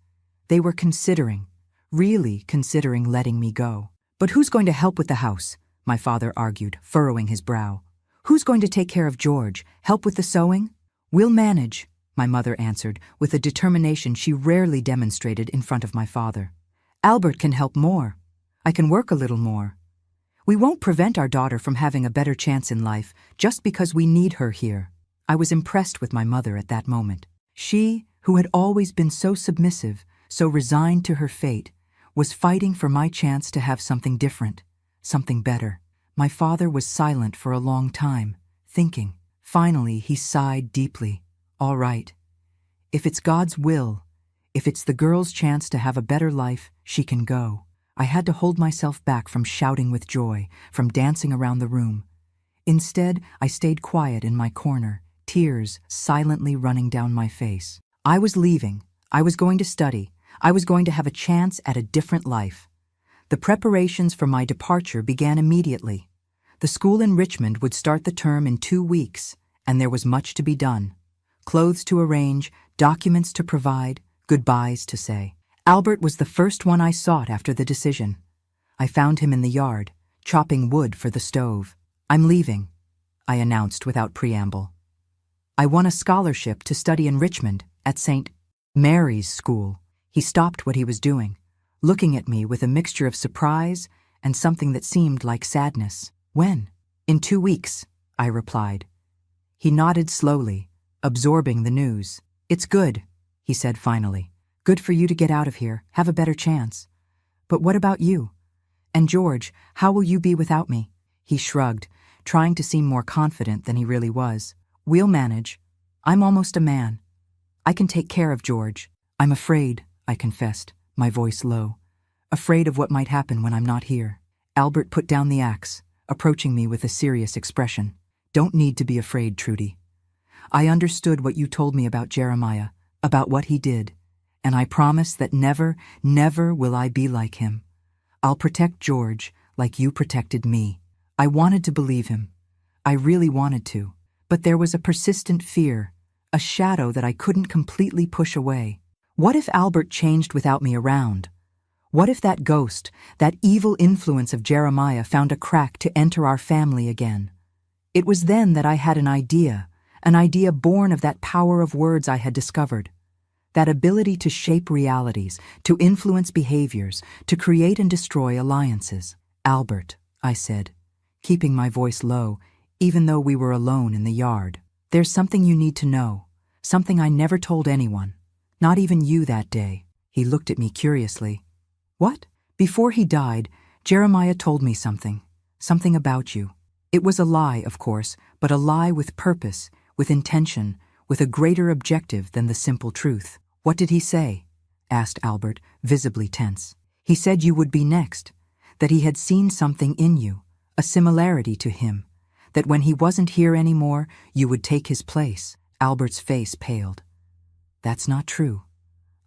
They were considering, really considering letting me go. But who's going to help with the house? My father argued, furrowing his brow. Who's going to take care of George, help with the sewing? We'll manage, my mother answered, with a determination she rarely demonstrated in front of my father. Albert can help more. I can work a little more. We won't prevent our daughter from having a better chance in life just because we need her here. I was impressed with my mother at that moment. She, who had always been so submissive, so resigned to her fate, was fighting for my chance to have something different, something better. My father was silent for a long time, thinking. Finally, he sighed deeply. All right. If it's God's will, if it's the girl's chance to have a better life, she can go. I had to hold myself back from shouting with joy, from dancing around the room. Instead, I stayed quiet in my corner, tears silently running down my face. I was leaving. I was going to study. I was going to have a chance at a different life. The preparations for my departure began immediately. The school in Richmond would start the term in 2 weeks, and there was much to be done. Clothes to arrange, documents to provide, goodbyes to say. Albert was the first one I sought after the decision. I found him in the yard, chopping wood for the stove. I'm leaving, I announced without preamble. I won a scholarship to study in Richmond at St. Mary's School. He stopped what he was doing, looking at me with a mixture of surprise and something that seemed like sadness. When? In 2 weeks, I replied. He nodded slowly, absorbing the news. It's good, he said finally. Good for you to get out of here, have a better chance. But what about you? And George, how will you be without me? He shrugged, trying to seem more confident than he really was. We'll manage. I'm almost a man. I can take care of George. I'm afraid, I confessed, my voice low. Afraid of what might happen when I'm not here. Albert put down the axe, approaching me with a serious expression. Don't need to be afraid, Trudy. I understood what you told me about Jeremiah, about what he did, and I promise that never, never will I be like him. I'll protect George like you protected me. I wanted to believe him. I really wanted to. But there was a persistent fear, a shadow that I couldn't completely push away. What if Albert changed without me around? What if that ghost, that evil influence of Jeremiah found a crack to enter our family again? It was then that I had an idea born of that power of words I had discovered. That ability to shape realities, to influence behaviors, to create and destroy alliances. Albert, I said, keeping my voice low, even though we were alone in the yard. There's something you need to know, something I never told anyone, not even you that day. He looked at me curiously. What? Before he died, Jeremiah told me something about you. It was a lie, of course, but a lie with purpose, with intention, with a greater objective than the simple truth. What did he say? Asked Albert, visibly tense. He said you would be next, that he had seen something in you, a similarity to him, that when he wasn't here anymore, you would take his place. Albert's face paled. That's not true.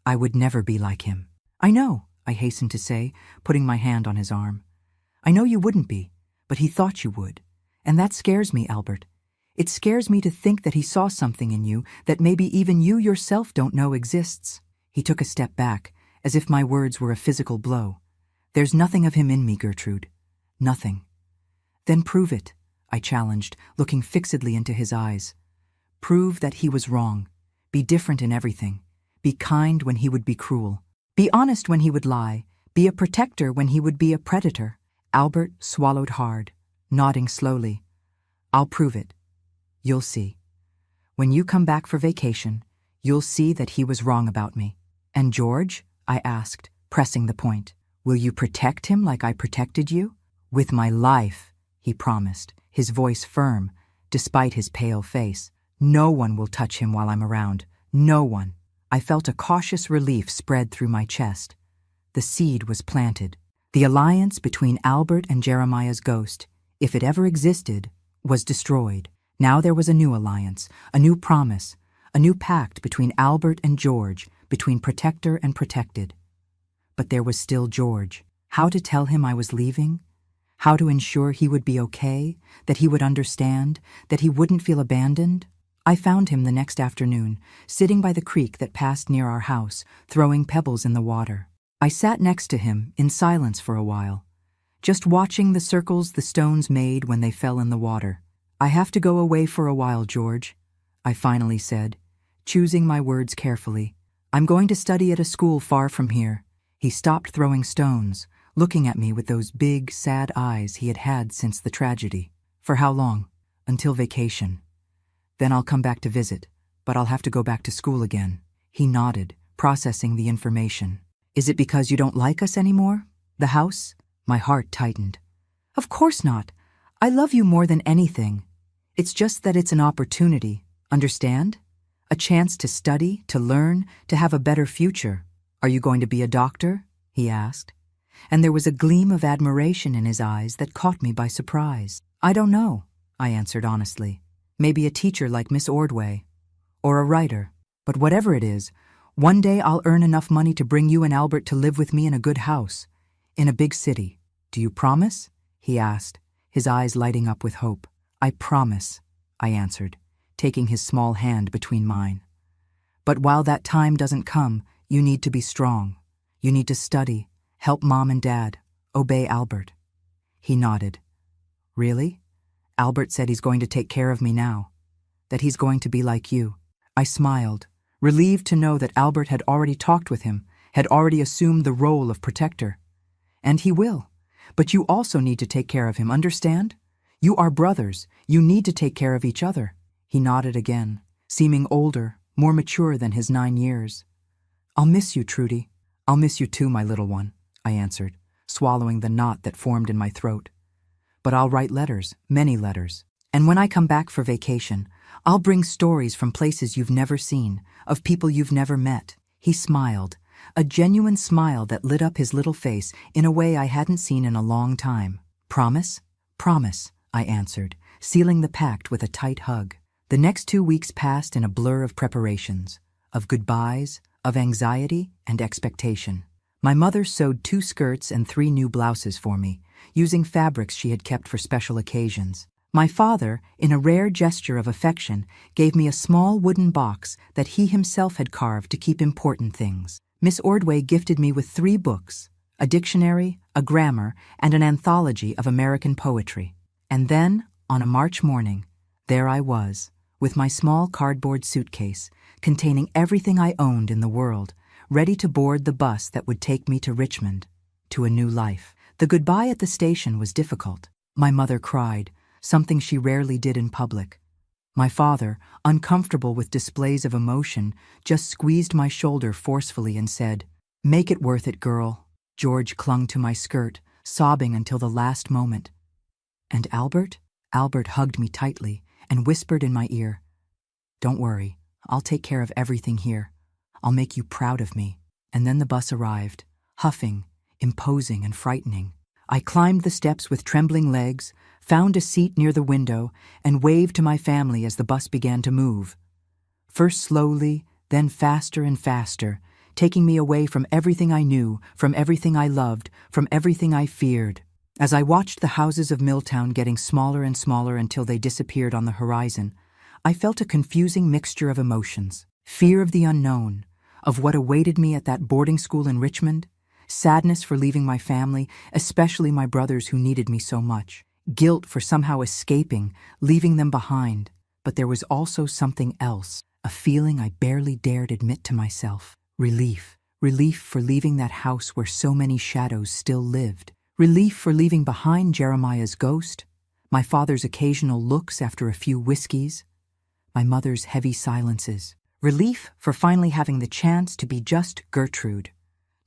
I would never be like him. I know, I hastened to say, putting my hand on his arm. I know you wouldn't be, but he thought you would. And that scares me, Albert. It scares me to think that he saw something in you that maybe even you yourself don't know exists. He took a step back, as if my words were a physical blow. There's nothing of him in me, Gertrude. Nothing. Then prove it, I challenged, looking fixedly into his eyes. Prove that he was wrong. Be different in everything. Be kind when he would be cruel. Be honest when he would lie. Be a protector when he would be a predator. Albert swallowed hard, nodding slowly. I'll prove it. You'll see. When you come back for vacation, you'll see that he was wrong about me. And George? I asked, pressing the point. Will you protect him like I protected you? With my life, he promised, his voice firm, despite his pale face. No one will touch him while I'm around. No one. I felt a cautious relief spread through my chest. The seed was planted. The alliance between Albert and Jeremiah's ghost, if it ever existed, was destroyed. Now there was a new alliance, a new promise, a new pact between Albert and George, between protector and protected. But there was still George. How to tell him I was leaving? How to ensure he would be okay, that he would understand, that he wouldn't feel abandoned? I found him the next afternoon, sitting by the creek that passed near our house, throwing pebbles in the water. I sat next to him in silence for a while, just watching the circles the stones made when they fell in the water. I have to go away for a while, George, I finally said, choosing my words carefully. I'm going to study at a school far from here. He stopped throwing stones, looking at me with those big, sad eyes he had had since the tragedy. For how long? Until vacation. Then I'll come back to visit, but I'll have to go back to school again. He nodded, processing the information. Is it because you don't like us anymore? The house? My heart tightened. Of course not. I love you more than anything. It's just that it's an opportunity, understand? A chance to study, to learn, to have a better future. Are you going to be a doctor? He asked. And there was a gleam of admiration in his eyes that caught me by surprise. I don't know, I answered honestly. Maybe a teacher like Miss Ordway. Or a writer. But whatever it is, one day I'll earn enough money to bring you and Albert to live with me in a good house, in a big city. Do you promise? He asked, his eyes lighting up with hope. I promise, I answered, taking his small hand between mine. But while that time doesn't come, you need to be strong. You need to study, help Mom and Dad, obey Albert. He nodded. Really? Albert said he's going to take care of me now, that he's going to be like you. I smiled, relieved to know that Albert had already talked with him, had already assumed the role of protector. And he will. But you also need to take care of him, understand? You are brothers. You need to take care of each other. He nodded again, seeming older, more mature than his 9 years. I'll miss you, Trudy. I'll miss you too, my little one, I answered, swallowing the knot that formed in my throat. But I'll write letters, many letters. And when I come back for vacation, I'll bring stories from places you've never seen, of people you've never met." He smiled, a genuine smile that lit up his little face in a way I hadn't seen in a long time. "Promise?" "Promise," I answered, sealing the pact with a tight hug. The next 2 weeks passed in a blur of preparations, of goodbyes, of anxiety and expectation. My mother sewed 2 skirts and 3 new blouses for me, using fabrics she had kept for special occasions. My father, in a rare gesture of affection, gave me a small wooden box that he himself had carved to keep important things. Miss Ordway gifted me with 3 books, a dictionary, a grammar, and an anthology of American poetry. And then, on a March morning, there I was, with my small cardboard suitcase, containing everything I owned in the world, ready to board the bus that would take me to Richmond, to a new life. The goodbye at the station was difficult. My mother cried, something she rarely did in public. My father, uncomfortable with displays of emotion, just squeezed my shoulder forcefully and said, "Make it worth it, girl." George clung to my skirt, sobbing until the last moment. And Albert? Albert hugged me tightly and whispered in my ear, "Don't worry, I'll take care of everything here. I'll make you proud of me." And then the bus arrived, huffing, imposing and frightening. I climbed the steps with trembling legs, found a seat near the window, and waved to my family as the bus began to move. First slowly, then faster and faster, taking me away from everything I knew, from everything I loved, from everything I feared. As I watched the houses of Milltown getting smaller and smaller until they disappeared on the horizon, I felt a confusing mixture of emotions. Fear of the unknown, of what awaited me at that boarding school in Richmond, sadness for leaving my family, especially my brothers who needed me so much, guilt for somehow escaping, leaving them behind. But there was also something else, a feeling I barely dared admit to myself. Relief. Relief for leaving that house where so many shadows still lived. Relief for leaving behind Jeremiah's ghost, my father's occasional looks after a few whiskeys, my mother's heavy silences. Relief for finally having the chance to be just Gertrude.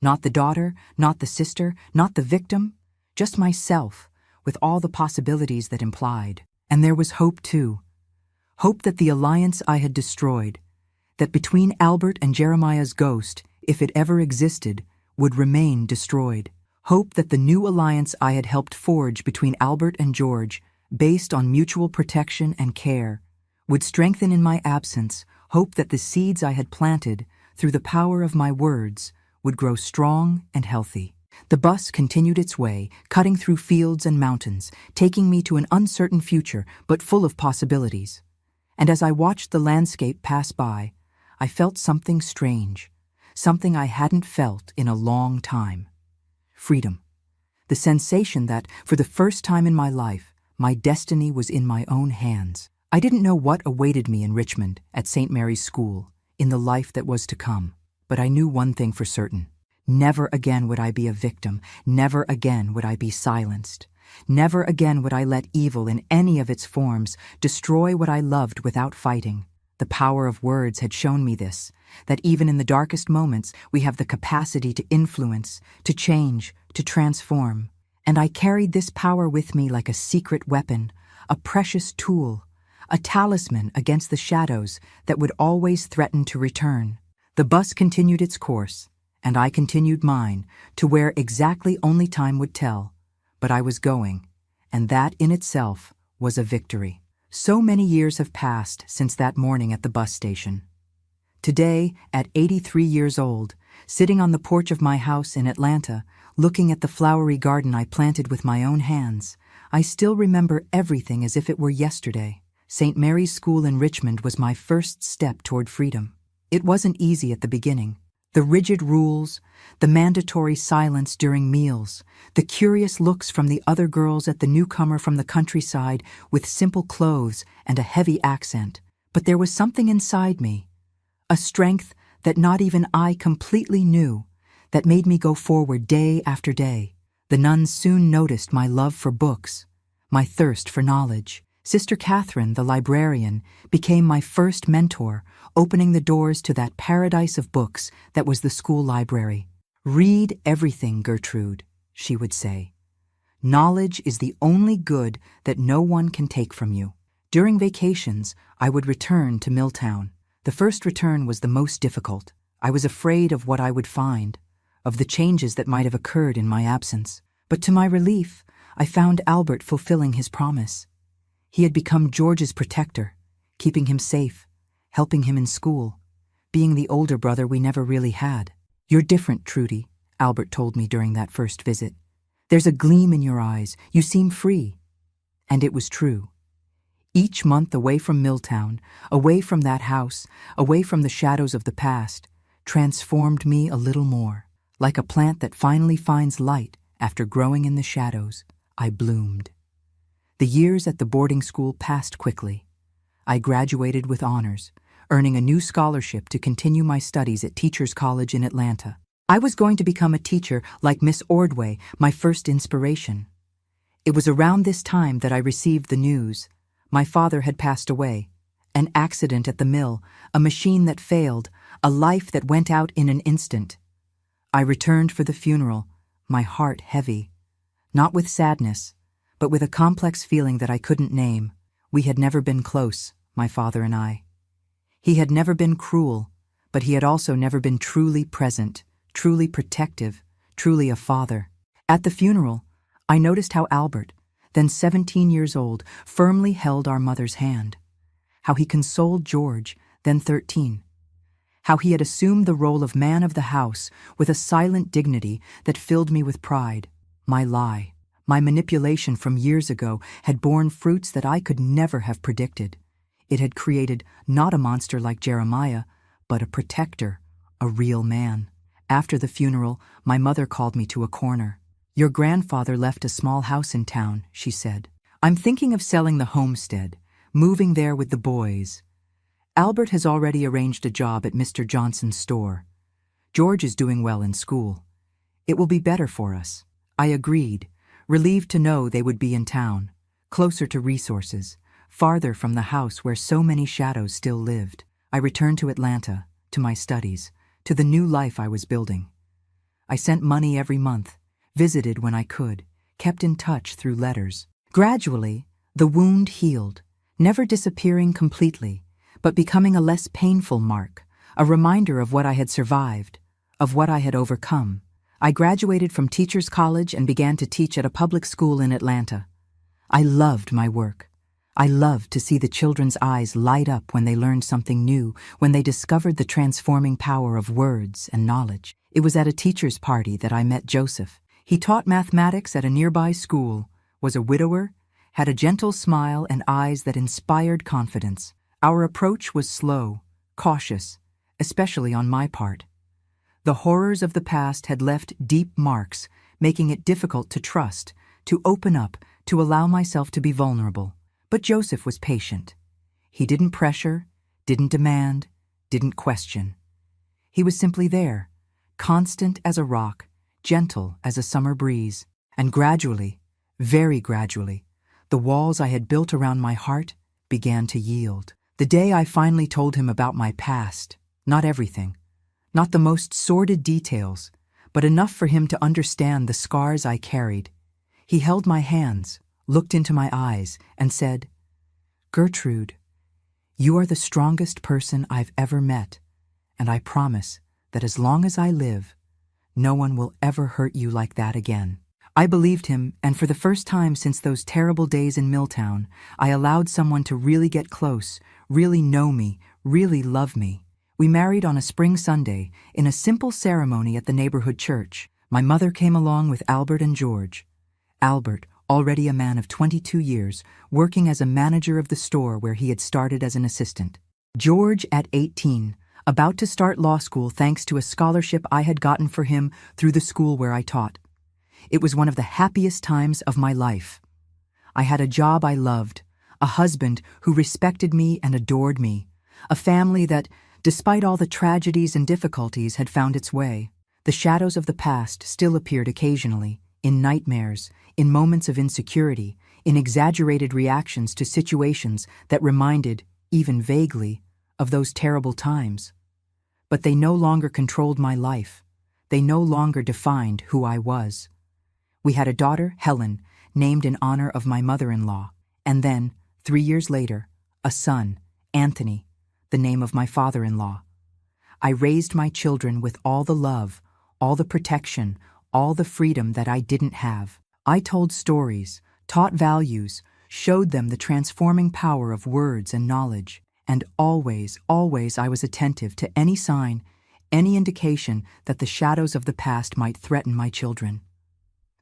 Not the daughter, not the sister, not the victim, just myself, with all the possibilities that implied. And there was hope too. Hope that the alliance I had destroyed, that between Albert and Jeremiah's ghost, if it ever existed, would remain destroyed. Hope that the new alliance I had helped forge between Albert and George, based on mutual protection and care, would strengthen in my absence. Hope that the seeds I had planted, through the power of my words, would grow strong and healthy. The bus continued its way, cutting through fields and mountains, taking me to an uncertain future, but full of possibilities. And as I watched the landscape pass by, I felt something strange, something I hadn't felt in a long time. Freedom. The sensation that, for the first time in my life, my destiny was in my own hands. I didn't know what awaited me in Richmond, at St. Mary's School, in the life that was to come. But I knew one thing for certain. Never again would I be a victim. Never again would I be silenced. Never again would I let evil in any of its forms destroy what I loved without fighting. The power of words had shown me this, that even in the darkest moments we have the capacity to influence, to change, to transform. And I carried this power with me like a secret weapon, a precious tool, a talisman against the shadows that would always threaten to return. The bus continued its course, and I continued mine, to where exactly only time would tell. But I was going, and that in itself was a victory. So many years have passed since that morning at the bus station. Today, at 83 years old, sitting on the porch of my house in Atlanta, looking at the flowery garden I planted with my own hands, I still remember everything as if it were yesterday. St. Mary's School in Richmond was my first step toward freedom. It wasn't easy at the beginning. The rigid rules, the mandatory silence during meals, the curious looks from the other girls at the newcomer from the countryside with simple clothes and a heavy accent. But there was something inside me, a strength that not even I completely knew, that made me go forward day after day. The nuns soon noticed my love for books, my thirst for knowledge. Sister Catherine, the librarian, became my first mentor, opening the doors to that paradise of books that was the school library. "Read everything, Gertrude," she would say. "Knowledge is the only good that no one can take from you. During vacations, I would return to Milltown. The first return was the most difficult. I was afraid of what I would find, of the changes that might have occurred in my absence. But to my relief, I found Albert fulfilling his promise. He had become George's protector, keeping him safe, helping him in school, being the older brother we never really had. "You're different, Trudy," Albert told me during that first visit. "There's a gleam in your eyes. You seem free." And it was true. Each month away from Milltown, away from that house, away from the shadows of the past, transformed me a little more. Like a plant that finally finds light after growing in the shadows, I bloomed. The years at the boarding school passed quickly. I graduated with honors, earning a new scholarship to continue my studies at Teachers College in Atlanta. I was going to become a teacher like Miss Ordway, my first inspiration. It was around this time that I received the news. My father had passed away. An accident at the mill, a machine that failed, a life that went out in an instant. I returned for the funeral, my heart heavy. Not with sadness, but with a complex feeling that I couldn't name. We had never been close, my father and I. He had never been cruel, but he had also never been truly present, truly protective, truly a father. At the funeral, I noticed how Albert, then 17 years old, firmly held our mother's hand. How he consoled George, then 13. How he had assumed the role of man of the house with a silent dignity that filled me with pride. My lie, my manipulation from years ago had borne fruits that I could never have predicted. It had created not a monster like Jeremiah, but a protector, a real man. After the funeral, my mother called me to a corner. "Your grandfather left a small house in town," she said. "I'm thinking of selling the homestead, moving there with the boys. Albert has already arranged a job at Mr. Johnson's store. George is doing well in school. It will be better for us." I agreed, relieved to know they would be in town, closer to resources, farther from the house where so many shadows still lived. I returned to Atlanta, to my studies, to the new life I was building. I sent money every month, visited when I could, kept in touch through letters. Gradually, the wound healed, never disappearing completely, but becoming a less painful mark, a reminder of what I had survived, of what I had overcome. I graduated from Teachers College and began to teach at a public school in Atlanta. I loved my work. I loved to see the children's eyes light up when they learned something new, when they discovered the transforming power of words and knowledge. It was at a teacher's party that I met Joseph. He taught mathematics at a nearby school, was a widower, had a gentle smile and eyes that inspired confidence. Our approach was slow, cautious, especially on my part. The horrors of the past had left deep marks, making it difficult to trust, to open up, to allow myself to be vulnerable. But Joseph was patient. He didn't pressure, didn't demand, didn't question. He was simply there, constant as a rock, gentle as a summer breeze. And gradually, very gradually, the walls I had built around my heart began to yield. The day I finally told him about my past, not everything, not the most sordid details, but enough for him to understand the scars I carried, he held my hands, looked into my eyes, and said, "Gertrude, you are the strongest person I've ever met, and I promise that as long as I live, no one will ever hurt you like that again." I believed him, and for the first time since those terrible days in Milltown, I allowed someone to really get close, really know me, really love me. We married on a spring Sunday in a simple ceremony at the neighborhood church. My mother came along with Albert and George. Albert, already a man of 22 years, working as a manager of the store where he had started as an assistant. George at 18, about to start law school thanks to a scholarship I had gotten for him through the school where I taught. It was one of the happiest times of my life. I had a job I loved, a husband who respected me and adored me, a family that, despite all the tragedies and difficulties, had found its way. The shadows of the past still appeared occasionally, in nightmares, in moments of insecurity, in exaggerated reactions to situations that reminded, even vaguely, of those terrible times. But they no longer controlled my life. They no longer defined who I was. We had a daughter, Helen, named in honor of my mother-in-law, and then 3 years later, a son, Anthony, the name of my father-in-law. I raised my children with all the love, all the protection, all the freedom that I didn't have. I told stories, taught values, showed them the transforming power of words and knowledge. And always, always I was attentive to any sign, any indication that the shadows of the past might threaten my children.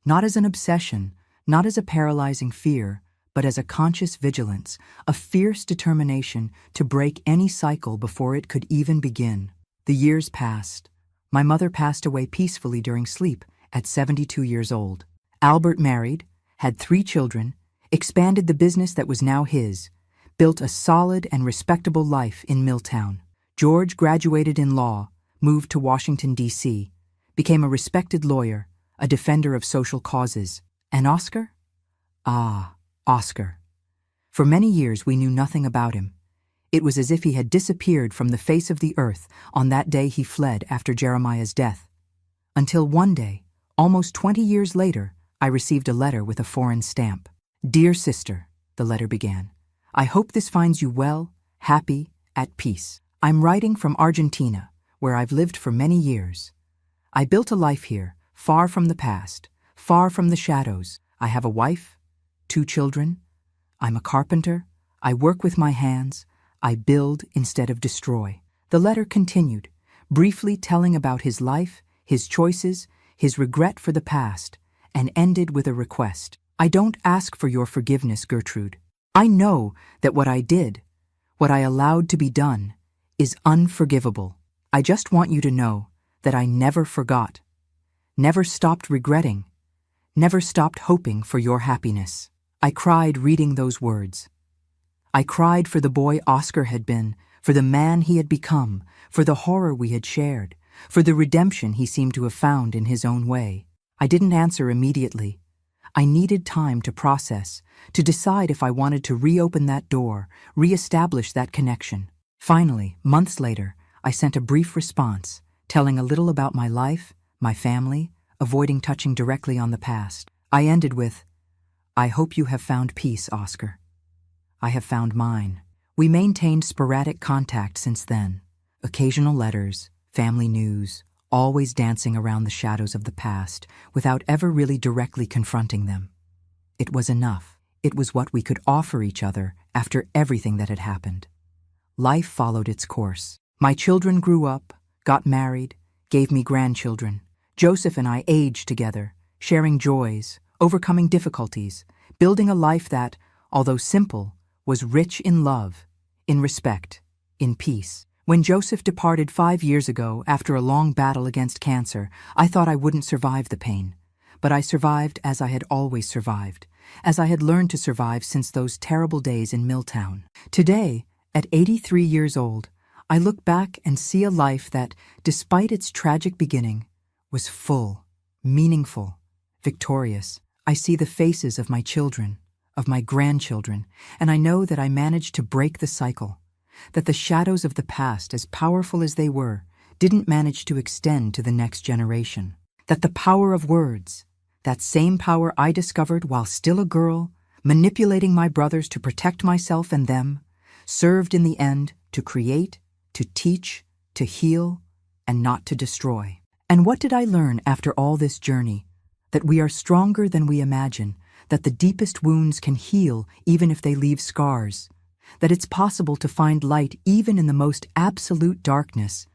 Not as an obsession, not as a paralyzing fear, but as a conscious vigilance, a fierce determination to break any cycle before it could even begin. The years passed. My mother passed away peacefully during sleep at 72 years old. Albert married, had 3 children, expanded the business that was now his, built a solid and respectable life in Milltown. George graduated in law, moved to Washington, D.C., became a respected lawyer, a defender of social causes. And Oscar? Ah, Oscar. For many years we knew nothing about him. It was as if he had disappeared from the face of the earth on that day he fled after Jeremiah's death. Until one day, almost 20 years later, I received a letter with a foreign stamp. "Dear sister," the letter began, "I hope this finds you well, happy, at peace. I'm writing from Argentina, where I've lived for many years. I built a life here, far from the past, far from the shadows. I have a wife, 2 children. I'm a carpenter. I work with my hands. I build instead of destroy." The letter continued, briefly telling about his life, his choices, his regret for the past, and ended with a request. "I don't ask for your forgiveness, Gertrude. I know that what I did, what I allowed to be done, is unforgivable. I just want you to know that I never forgot, never stopped regretting, never stopped hoping for your happiness." I cried reading those words. I cried for the boy Oscar had been, for the man he had become, for the horror we had shared, for the redemption he seemed to have found in his own way. I didn't answer immediately. I needed time to process, to decide if I wanted to reopen that door, re-establish that connection. Finally, months later, I sent a brief response, telling a little about my life, my family, avoiding touching directly on the past. I ended with, "I hope you have found peace, Oscar. I have found mine." We maintained sporadic contact since then, occasional letters, family news, always dancing around the shadows of the past without ever really directly confronting them. It was enough. It was what we could offer each other after everything that had happened. Life followed its course. My children grew up, got married, gave me grandchildren. Joseph and I aged together, sharing joys, overcoming difficulties, building a life that, although simple, was rich in love, in respect, in peace. When Joseph departed 5 years ago after a long battle against cancer, I thought I wouldn't survive the pain. But I survived as I had always survived, as I had learned to survive since those terrible days in Milltown. Today, at 83 years old, I look back and see a life that, despite its tragic beginning, was full, meaningful, victorious. I see the faces of my children, of my grandchildren, and I know that I managed to break the cycle, that the shadows of the past, as powerful as they were, didn't manage to extend to the next generation. That the power of words, that same power I discovered while still a girl, manipulating my brothers to protect myself and them, served in the end to create, to teach, to heal, and not to destroy. And what did I learn after all this journey? That we are stronger than we imagine, that the deepest wounds can heal even if they leave scars, that it's possible to find light even in the most absolute darkness,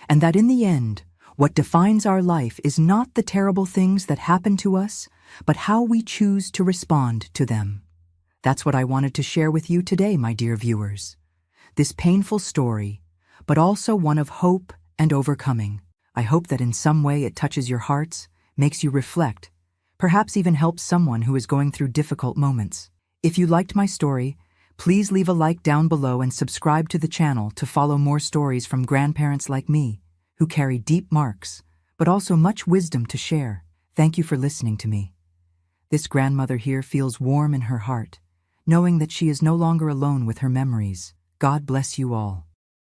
and that in the end, what defines our life is not the terrible things that happen to us, but how we choose to respond to them. That's what I wanted to share with you today, my dear viewers. This painful story, but also one of hope and overcoming. I hope that in some way it touches your hearts, makes you reflect, perhaps even helps someone who is going through difficult moments. If you liked my story, please leave a like down below and subscribe to the channel to follow more stories from grandparents like me, who carry deep marks, but also much wisdom to share. Thank you for listening to me. This grandmother here feels warm in her heart, knowing that she is no longer alone with her memories. God bless you all.